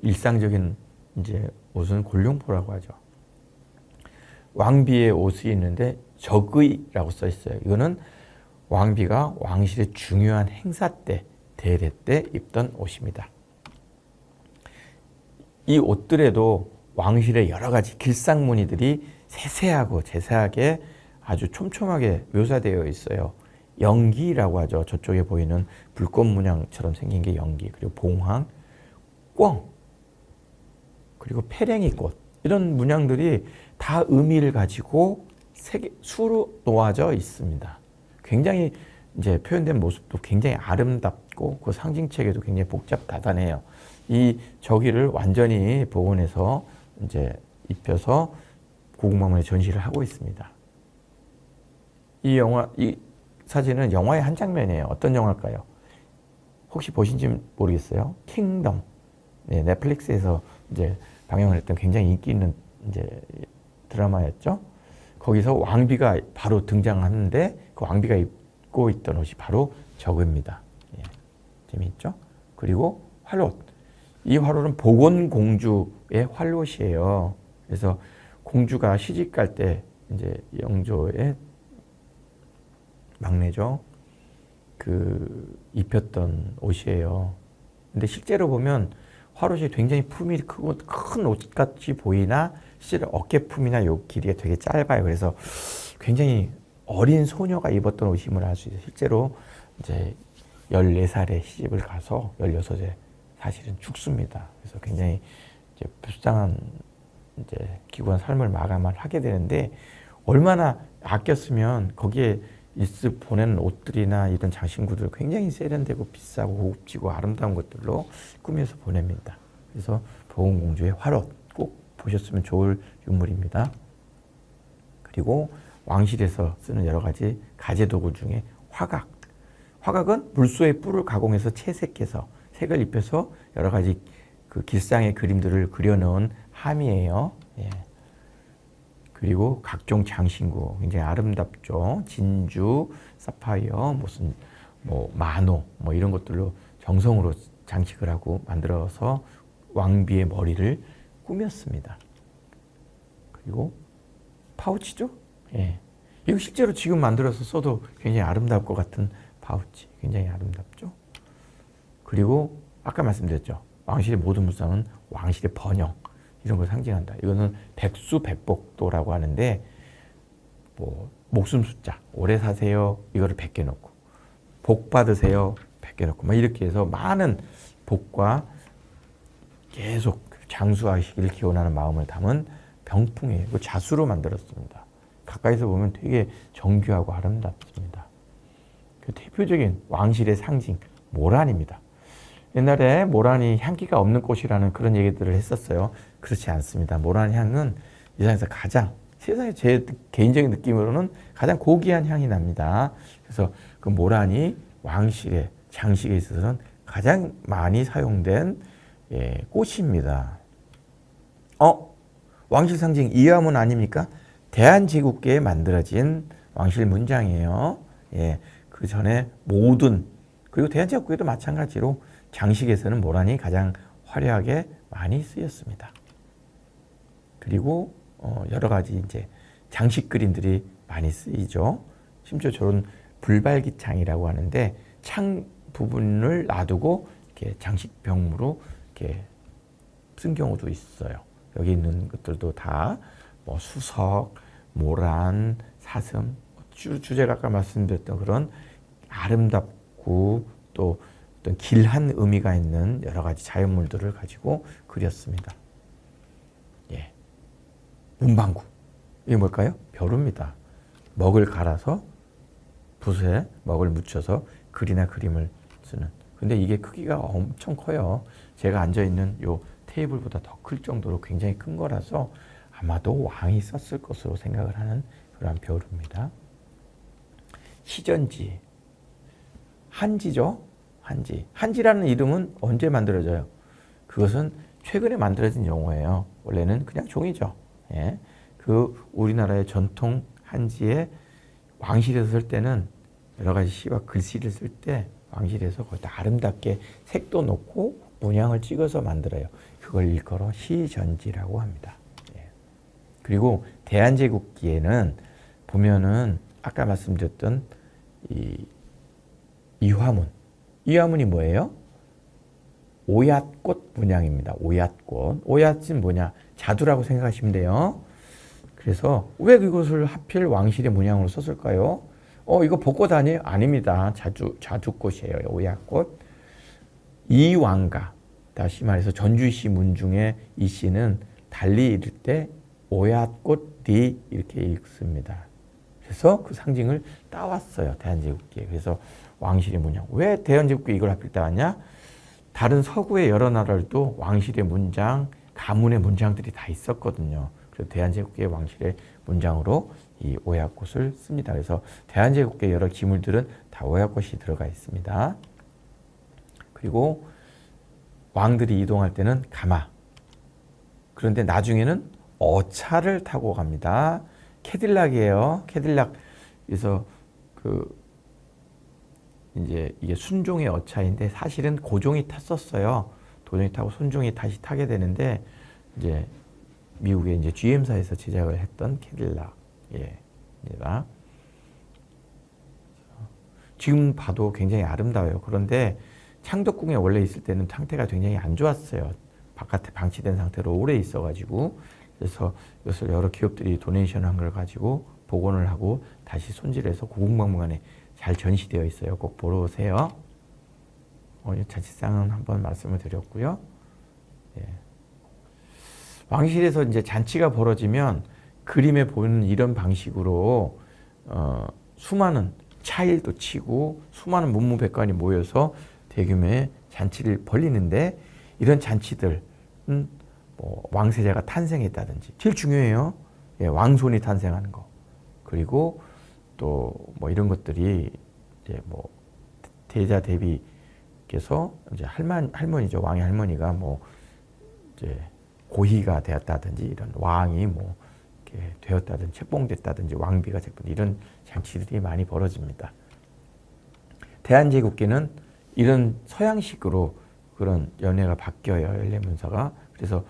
일상적인 이제 옷은 골룡포라고 하죠. 왕비의 옷이 있는데 적의라고 써 있어요. 이거는 왕비가 왕실의 중요한 행사 때, 대례 때 입던 옷입니다. 이 옷들에도 왕실의 여러 가지 길상무늬들이 세세하고 제세하게 아주 촘촘하게 묘사되어 있어요. 영기라고 하죠. 저쪽에 보이는 불꽃 문양처럼 생긴 게 영기, 그리고 봉황, 꿩, 그리고 페랭이꽃 이런 문양들이 다 의미를 가지고 수로 놓아져 있습니다. 굉장히 이제 표현된 모습도 굉장히 아름답고 그 상징체계도 굉장히 복잡다단해요. 이 저기를 완전히 복원해서 이제 입혀서 고궁망원에 전시를 하고 있습니다. 이 사진은 영화의 한 장면이에요. 어떤 영화일까요? 혹시 보신지 모르겠어요. 킹덤. 네, 넷플릭스에서 이제 방영을 했던 굉장히 인기 있는 이제 드라마였죠. 거기서 왕비가 바로 등장하는데 그 왕비가 입고 있던 옷이 바로 저거입니다. 예, 재미있죠? 그리고 활옷. 이 활옷은 복원공주의 활옷이에요. 그래서 공주가 시집갈 때 이제 영조의 막내죠. 그 입혔던 옷이에요. 근데 실제로 보면 활옷이 굉장히 품이 크고 큰 옷같이 보이나 실제로 어깨품이나 요 길이가 되게 짧아요. 그래서 굉장히 어린 소녀가 입었던 옷임을 알 수 있어요. 실제로 이제 14살에 시집을 가서 16에 사실은 죽습니다. 그래서 굉장히 이제 불쌍한 이제 기구한 삶을 마감을 하게 되는데 얼마나 아꼈으면 거기에 보내는 옷들이나 이런 장신구들 굉장히 세련되고 비싸고 고급지고 아름다운 것들로 꾸며서 보냅니다. 그래서 복원공주의 활옷 꼭 보셨으면 좋을 유물입니다. 그리고 왕실에서 쓰는 여러 가지 가재도구 중에 화각. 화각은 물소의 뿔을 가공해서 채색해서 색을 입혀서 여러 가지 그 길상의 그림들을 그려놓은 함이에요. 예. 그리고 각종 장신구 굉장히 아름답죠. 진주, 사파이어, 무슨 뭐 만호 뭐 이런 것들로 정성으로 장식을 하고 만들어서 왕비의 머리를 꾸몄습니다. 그리고 파우치죠. 예. 이거 실제로 지금 만들어서 써도 굉장히 아름다울 것 같은 파우치. 굉장히 아름답죠. 그리고 아까 말씀드렸죠. 왕실의 모든 무쌍은 왕실의 번영 이런 걸 상징한다. 이거는 백수백복도라고 하는데 뭐 목숨 숫자 오래 사세요 이거를 100개 넣고 복 받으세요 100개 넣고 막 이렇게 해서 많은 복과 계속 장수하시길 기원하는 마음을 담은 병풍이에요. 그 자수로 만들었습니다. 가까이서 보면 되게 정교하고 아름답습니다. 그 대표적인 왕실의 상징 모란입니다. 옛날에 모란이 향기가 없는 꽃이라는 그런 얘기들을 했었어요. 그렇지 않습니다. 모란 향은 이 세상에서 가장 세상에 제 개인적인 느낌으로는 가장 고귀한 향이 납니다. 그래서 그 모란이 왕실의 장식에 있어서는 가장 많이 사용된 꽃입니다. 왕실 상징 이화문 아닙니까? 대한제국계에 만들어진 왕실 문장이에요. 그 전에 모든 그리고 대한제국계도 마찬가지로 장식에서는 모란이 가장 화려하게 많이 쓰였습니다. 그리고 여러 가지 이제 장식 그림들이 많이 쓰이죠. 심지어 저런 불발기창이라고 하는데 창 부분을 놔두고 이렇게 장식병으로 이렇게 쓴 경우도 있어요. 여기 있는 것들도 다 뭐 수석, 모란, 사슴, 주제가 아까 말씀드렸던 그런 아름답고 또 어떤 길한 의미가 있는 여러 가지 자연물들을 가지고 그렸습니다. 문방구. 이게 뭘까요? 벼루입니다. 먹을 갈아서 붓에 먹을 묻혀서 글이나 그림을 쓰는. 근데 이게 크기가 엄청 커요. 제가 앉아있는 요 테이블보다 더 클 정도로 굉장히 큰 거라서 아마도 왕이 썼을 것으로 생각을 하는 그런 벼루입니다. 시전지. 한지죠. 한지. 한지라는 이름은 언제 만들어져요? 그것은 최근에 만들어진 용어예요. 원래는 그냥 종이죠. 그 우리나라의 전통 한지에 왕실에서 쓸 때는 여러 가지 시와 글씨를 쓸 때 왕실에서 거의 다 아름답게 색도 놓고 문양을 찍어서 만들어요. 그걸 일컬어 시전지라고 합니다. 그리고 대한제국기에는 보면은 아까 말씀드렸던 이 이화문. 이화문이 뭐예요? 오얏꽃 문양입니다. 오얏꽃. 오얏은 뭐냐? 자두라고 생각하시면 돼요. 그래서 왜 그것을 하필 왕실의 문양으로 썼을까요? 이거 벚꽃 아니에요? 아닙니다. 자두꽃이에요. 오얏꽃. 이왕가. 다시 말해서 전주시 문중에 이 씨는 달리 읽을 때 오얏꽃리 이렇게 읽습니다. 그래서 그 상징을 따왔어요. 대한제국기에. 그래서 왕실의 문양. 왜 대한제국기에 이걸 하필 따왔냐? 다른 서구의 여러 나라들도 왕실의 문장, 가문의 문장들이 다 있었거든요. 그래서 대한제국기의 왕실의 문장으로 이 오얏꽃을 씁니다. 그래서 대한제국기의 여러 기물들은 다 오얏꽃이 들어가 있습니다. 그리고 왕들이 이동할 때는 가마. 그런데 나중에는 어차를 타고 갑니다. 캐딜락이에요. 캐딜락. 그래서 이제 이게 순종의 어차인데 사실은 고종이 탔었어요. 도종이 타고 순종이 다시 타게 되는데 이제 미국의 이제 GM사에서 제작을 했던 캐딜락입니다. 지금 봐도 굉장히 아름다워요. 그런데 창덕궁에 원래 있을 때는 상태가 굉장히 안 좋았어요. 바깥에 방치된 상태로 오래 있어가지고 그래서 이것을 여러 기업들이 도네이션한 걸 가지고 복원을 하고 다시 손질해서 고궁박물관에 잘 전시되어 있어요. 꼭 보러 오세요. 자취상은 한번 말씀을 드렸고요. 왕실에서 이제 잔치가 벌어지면 그림에 보이는 이런 방식으로 수많은 차일도 치고 수많은 문무백관이 모여서 대규모의 잔치를 벌리는데 이런 잔치들은 뭐 왕세자가 탄생했다든지 제일 중요해요. 왕손이 탄생하는 거. 그리고 또 뭐 이런 것들이 이제 뭐 대자 대비께서 이제 할머니죠. 왕의 할머니가 뭐 이제 고희가 되었다든지 이런 왕이 뭐 이렇게 되었다든지 책봉됐다든지 왕비가 책봉 이런 잔치들이 많이 벌어집니다. 대한제국기는 이런 서양식으로 그런 연회가 바뀌어요. 연례문서가. 그래서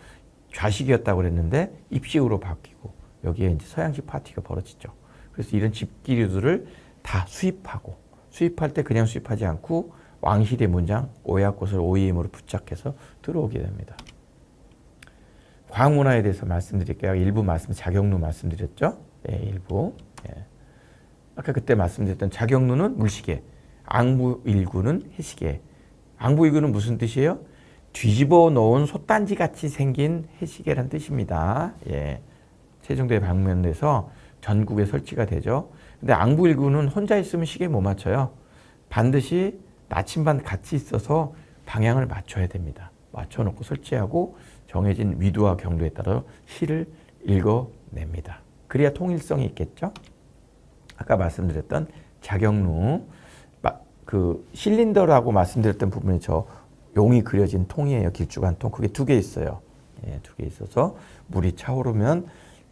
좌식이었다고 그랬는데 입식으로 바뀌고 여기에 이제 서양식 파티가 벌어지죠. 그래서 이런 집기류들을 다 수입하고 수입할 때 그냥 수입하지 않고 왕실의 문장 오야꽃을 오이엠으로 부착해서 들어오게 됩니다. 과학문화에 대해서 말씀드릴게요. 일부 자격루 말씀드렸죠? 네, 일부. 네. 아까 그때 말씀드렸던 자격루는 물시계, 앙부일구는 해시계. 앙부일구는 무슨 뜻이에요? 뒤집어 놓은 솥단지 같이 생긴 해시계란 뜻입니다. 예. 세종대에 방문해서 전국에 설치가 되죠. 근데 앙부일구는 혼자 있으면 시계 못 맞춰요. 반드시 나침반 같이 있어서 방향을 맞춰야 됩니다. 맞춰놓고 설치하고 정해진 위도와 경도에 따라 시를 읽어냅니다. 그래야 통일성이 있겠죠. 아까 말씀드렸던 자격루, 그 실린더라고 말씀드렸던 부분이 저 용이 그려진 통이에요. 길쭉한 통. 그게 2개 있어요. 예, 2개 있어서 물이 차오르면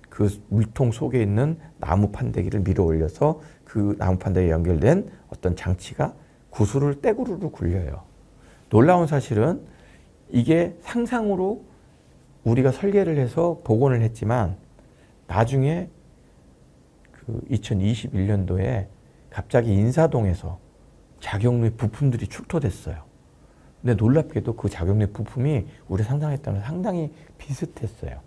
그 물통 속에 있는 나무 판대기를 밀어 올려서 그 나무 판대기에 연결된 어떤 장치가 구슬을 떼구르르 굴려요. 놀라운 사실은 이게 상상으로 우리가 설계를 해서 복원을 했지만 나중에 그 2021년도에 갑자기 인사동에서 자격루의 부품들이 출토됐어요. 근데 놀랍게도 그 자격루의 부품이 우리 상상했다면 상당히 비슷했어요.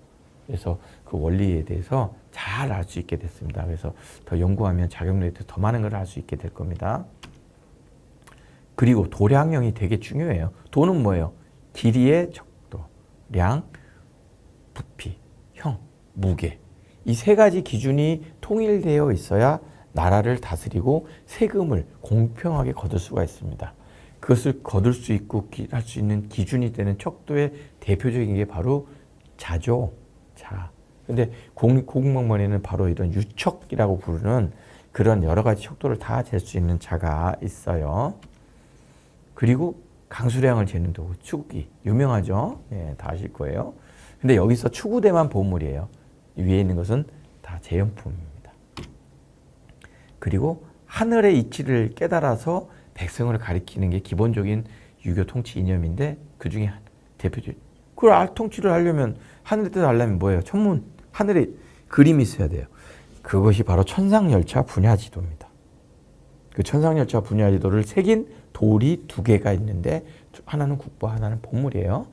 그래서 그 원리에 대해서 잘 알 수 있게 됐습니다. 그래서 더 연구하면 자격루에 대해서 더 많은 걸 알 수 있게 될 겁니다. 그리고 도량형이 되게 중요해요. 도는 뭐예요? 길이의 적도, 량, 부피, 형, 무게. 이 3가지 기준이 통일되어 있어야 나라를 다스리고 세금을 공평하게 거둘 수가 있습니다. 그것을 거둘 수 있고 할 수 있는 기준이 되는 척도의 대표적인 게 바로 자죠. 자. 근데 고궁박물에는 바로 이런 유척이라고 부르는 그런 여러 가지 척도를 다 잴 수 있는 자가 있어요. 그리고 강수량을 재는 도구, 추구기. 유명하죠? 예, 다 아실 거예요. 근데 여기서 추구대만 보물이에요. 위에 있는 것은 다 재현품입니다. 그리고 하늘의 이치를 깨달아서 백성을 가리키는 게 기본적인 유교 통치 이념인데 그 중에 대표적인 그걸 통치를 하려면 하늘의 뜻을 알려면 뭐예요? 천문, 하늘에 그림이 있어야 돼요. 그것이 바로 천상열차 분야지도입니다. 그 천상열차 분야지도를 새긴 돌이 2개가 있는데 하나는 국보, 하나는 보물이에요.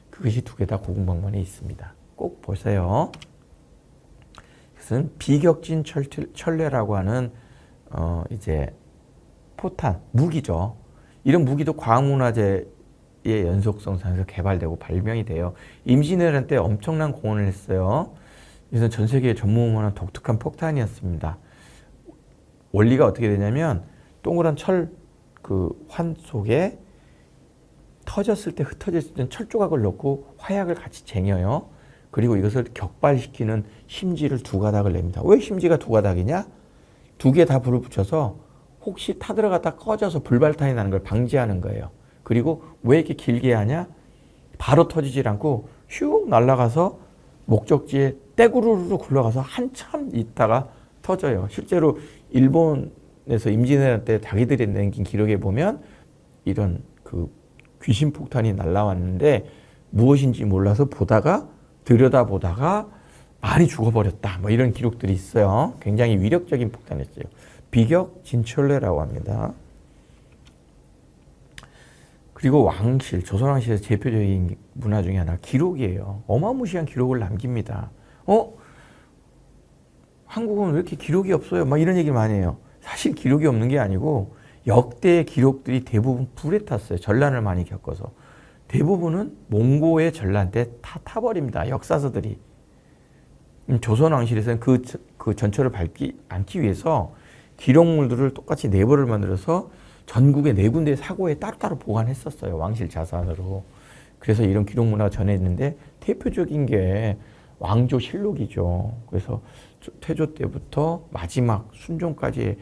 그것이 2개 다 고궁박물관에 있습니다. 꼭 보세요. 그것은 비격진 철례라고 하는 이제 포탄, 무기죠. 이런 무기도 과학문화재의 연속성상에서 개발되고 발명이 돼요. 임진왜란 때 엄청난 공헌을 했어요. 그래서 전 세계에 전무후무한 독특한 폭탄이었습니다. 원리가 어떻게 되냐면 동그란 환 속에 터졌을 때 흩어졌을 때 철조각을 넣고 화약을 같이 쟁여요. 그리고 이것을 격발시키는 심지를 2가닥을 냅니다. 왜 심지가 2가닥이냐? 2개 다 불을 붙여서 혹시 타들어갔다 꺼져서 불발탄이 나는 걸 방지하는 거예요. 그리고 왜 이렇게 길게 하냐? 바로 터지질 않고 슉 날아가서 목적지에 떼구르르 굴러가서 한참 있다가 터져요. 실제로 일본에서 임진왜란 때 자기들이 남긴 기록에 보면 이런 그 귀신 폭탄이 날아왔는데 무엇인지 몰라서 들여다보다가 많이 죽어버렸다. 뭐 이런 기록들이 있어요. 굉장히 위력적인 폭탄이었어요. 비격 진철례라고 합니다. 그리고 왕실, 조선왕실에서 대표적인 문화 중에 하나 기록이에요. 어마무시한 기록을 남깁니다. 한국은 왜 이렇게 기록이 없어요? 막 이런 얘기를 많이 해요. 사실 기록이 없는 게 아니고 역대의 기록들이 대부분 불에 탔어요. 전란을 많이 겪어서. 대부분은 몽고의 전란 때 다 타버립니다. 역사서들이. 조선왕실에서는 그 전철을 밟지 않기 위해서 기록물들을 똑같이 4벌을 만들어서 전국의 4군데 사고에 따로따로 보관했었어요. 왕실 자산으로. 그래서 이런 기록문화가 전해있는데 대표적인 게 왕조실록이죠. 그래서 태조 때부터 마지막 순종까지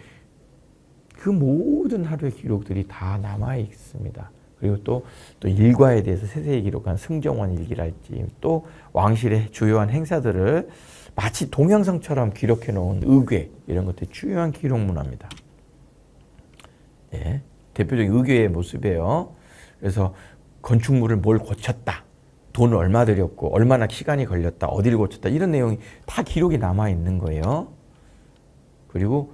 그 모든 하루의 기록들이 다 남아 있습니다. 그리고 또 일과에 대해서 세세히 기록한 승정원 일기랄지 또 왕실의 주요한 행사들을 마치 동영상처럼 기록해 놓은 의궤 이런 것들이 중요한 기록 문화입니다. 예, 대표적인 의궤의 모습이에요. 그래서 건축물을 뭘 고쳤다. 돈을 얼마 들였고 얼마나 시간이 걸렸다. 어디를 고쳤다. 이런 내용이 다 기록이 남아 있는 거예요. 그리고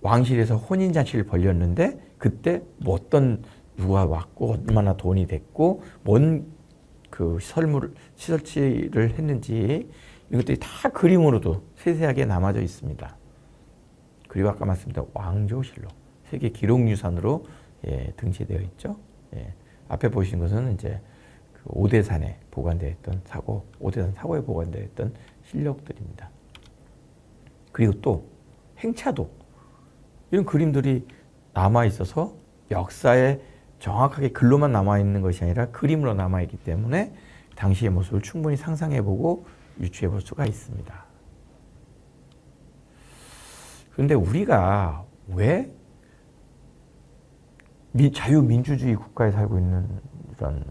왕실에서 혼인잔치를 벌였는데 그때 뭐 어떤 누가 왔고 얼마나 돈이 됐고 뭔 그 시설치를 했는지 이것들이 다 그림으로도 세세하게 남아져 있습니다. 그리고 아까 말씀드린 왕조실록 세계 기록유산으로 등재되어 있죠. 앞에 보신 것은 이제 그 오대산에 보관되어 있던 오대산 사고에 보관되어 있던 실록들입니다. 그리고 또 행차도 이런 그림들이 남아 있어서 역사에 정확하게 글로만 남아 있는 것이 아니라 그림으로 남아 있기 때문에 당시의 모습을 충분히 상상해보고 유추해볼 수가 있습니다. 그런데 우리가 왜 자유민주주의 국가에 살고 있는 이런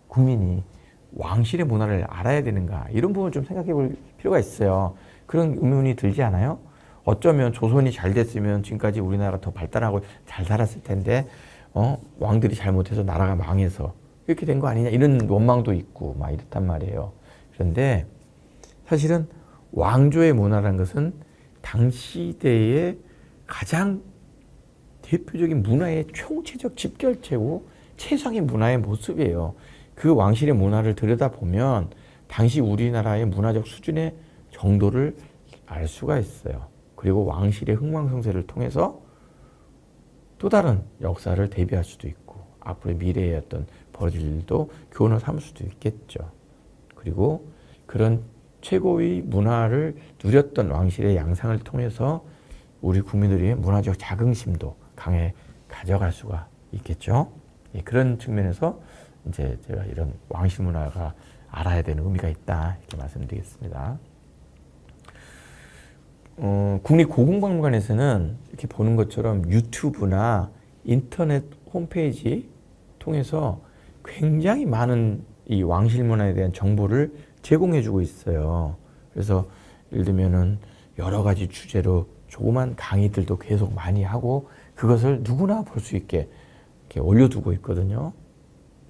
국민이 왕실의 문화를 알아야 되는가, 이런 부분을 좀 생각해 볼 필요가 있어요. 그런 의문이 들지 않아요? 어쩌면 조선이 잘 됐으면 지금까지 우리나라가 더 발달하고 잘 살았을 텐데 왕들이 잘못해서 나라가 망해서 이렇게 된 거 아니냐, 이런 원망도 있고 막 이렇단 말이에요. 그런데 사실은 왕조의 문화라는 것은 당시 시대의 가장 대표적인 문화의 총체적 집결체고 최상의 문화의 모습이에요. 그 왕실의 문화를 들여다보면 당시 우리나라의 문화적 수준의 정도를 알 수가 있어요. 그리고 왕실의 흥망성쇠를 통해서 또 다른 역사를 대비할 수도 있고 앞으로의 미래의 어떤 벌어질 일도 교훈을 삼을 수도 있겠죠. 그리고 그런 최고의 문화를 누렸던 왕실의 양상을 통해서 우리 국민들의 문화적 자긍심도 강해 가져갈 수가 있겠죠. 그런 측면에서 이제 제가 이런 왕실 문화가 알아야 되는 의미가 있다, 이렇게 말씀드리겠습니다. 국립고궁박물관에서는 이렇게 보는 것처럼 유튜브나 인터넷 홈페이지 통해서 굉장히 많은 이 왕실 문화에 대한 정보를 제공해주고 있어요. 그래서 예를 들면은 여러 가지 주제로 조그만 강의들도 계속 많이 하고 그것을 누구나 볼 수 있게 이렇게 올려두고 있거든요.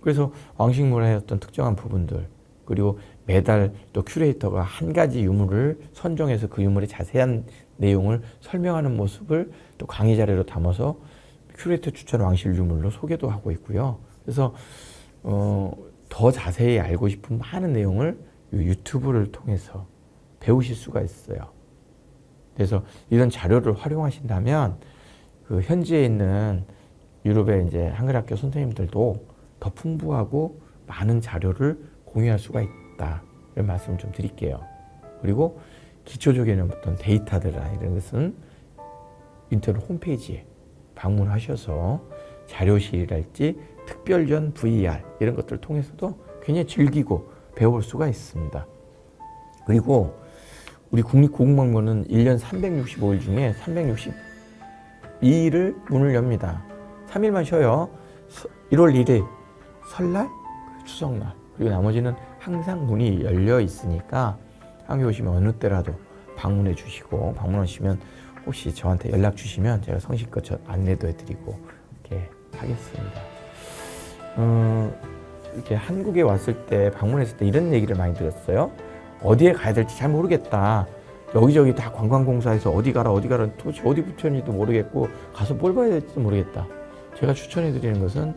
그래서 왕실 문화의 어떤 특정한 부분들, 그리고 매달 또 큐레이터가 한 가지 유물을 선정해서 그 유물의 자세한 내용을 설명하는 모습을 또 강의 자료로 담아서 큐레이터 추천 왕실 유물로 소개도 하고 있고요. 그래서 더 자세히 알고 싶은 많은 내용을 유튜브를 통해서 배우실 수가 있어요. 그래서 이런 자료를 활용하신다면 그 현지에 있는 유럽의 이제 한글학교 선생님들도 더 풍부하고 많은 자료를 공유할 수가 있다, 이런 말씀을 좀 드릴게요. 그리고 기초적인 어떤 데이터들이나 이런 것은 인터넷 홈페이지에 방문하셔서 자료실이랄지 특별전 VR 이런 것들을 통해서도 굉장히 즐기고 배워볼 수가 있습니다. 그리고 우리 국립고궁박물관은 1년 365일 중에 362일을 문을 엽니다. 3일만 쉬어요. 1월 1일 설날, 추석날, 그리고 나머지는 항상 문이 열려 있으니까 한국에 오시면 어느 때라도 방문해 주시고, 방문하시면 혹시 저한테 연락 주시면 제가 성실껏 안내도 해드리고 이렇게 하겠습니다. 이렇게 한국에 왔을 때, 방문했을 때 이런 얘기를 많이 들었어요. 어디에 가야 될지 잘 모르겠다. 여기저기 다 관광공사에서 어디 가라 도대체 어디 붙였는지도 모르겠고 가서 뭘 봐야 될지도 모르겠다. 제가 추천해 드리는 것은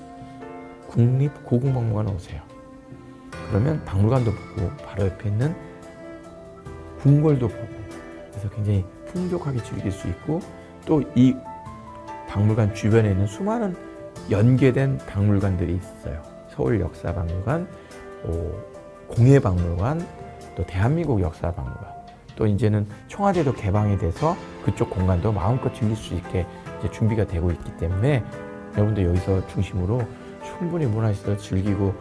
국립고궁박물관 오세요. 그러면 박물관도 보고 바로 옆에 있는 궁궐도 보고, 그래서 굉장히 풍족하게 즐길 수 있고, 또 이 박물관 주변에 있는 수많은 연계된 박물관들이 있어요. 서울역사박물관, 공예박물관, 또 대한민국 역사박물관, 또 이제는 청와대도 개방이 돼서 그쪽 공간도 마음껏 즐길 수 있게 이제 준비가 되고 있기 때문에 여러분들 여기서 중심으로 충분히 문화시설 즐기고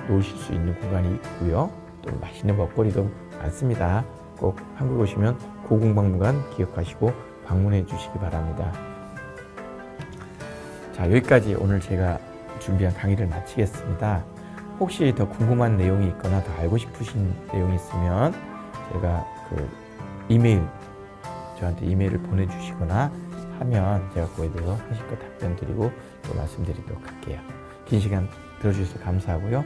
노실 수 있는 공간이 있고요. 또 맛있는 먹거리도 많습니다. 꼭 한국 오시면 고궁박물관 기억하시고 방문해 주시기 바랍니다. 자, 여기까지 오늘 제가 준비한 강의를 마치겠습니다. 혹시 더 궁금한 내용이 있거나 더 알고 싶으신 내용이 있으면 제가 그 저한테 이메일을 보내주시거나 하면 제가 그거에 대해서 성실껏 답변 드리고 또 말씀드리도록 할게요. 긴 시간 들어주셔서 감사하고요.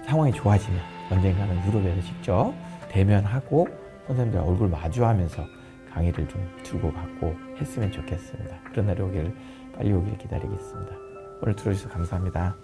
상황이 좋아지면 언젠가는 유럽에서 직접 대면하고 선생님들 얼굴 마주하면서 강의를 좀 주고받고 했으면 좋겠습니다. 그런 날이 빨리 오길 기다리겠습니다. 오늘 들어주셔서 감사합니다.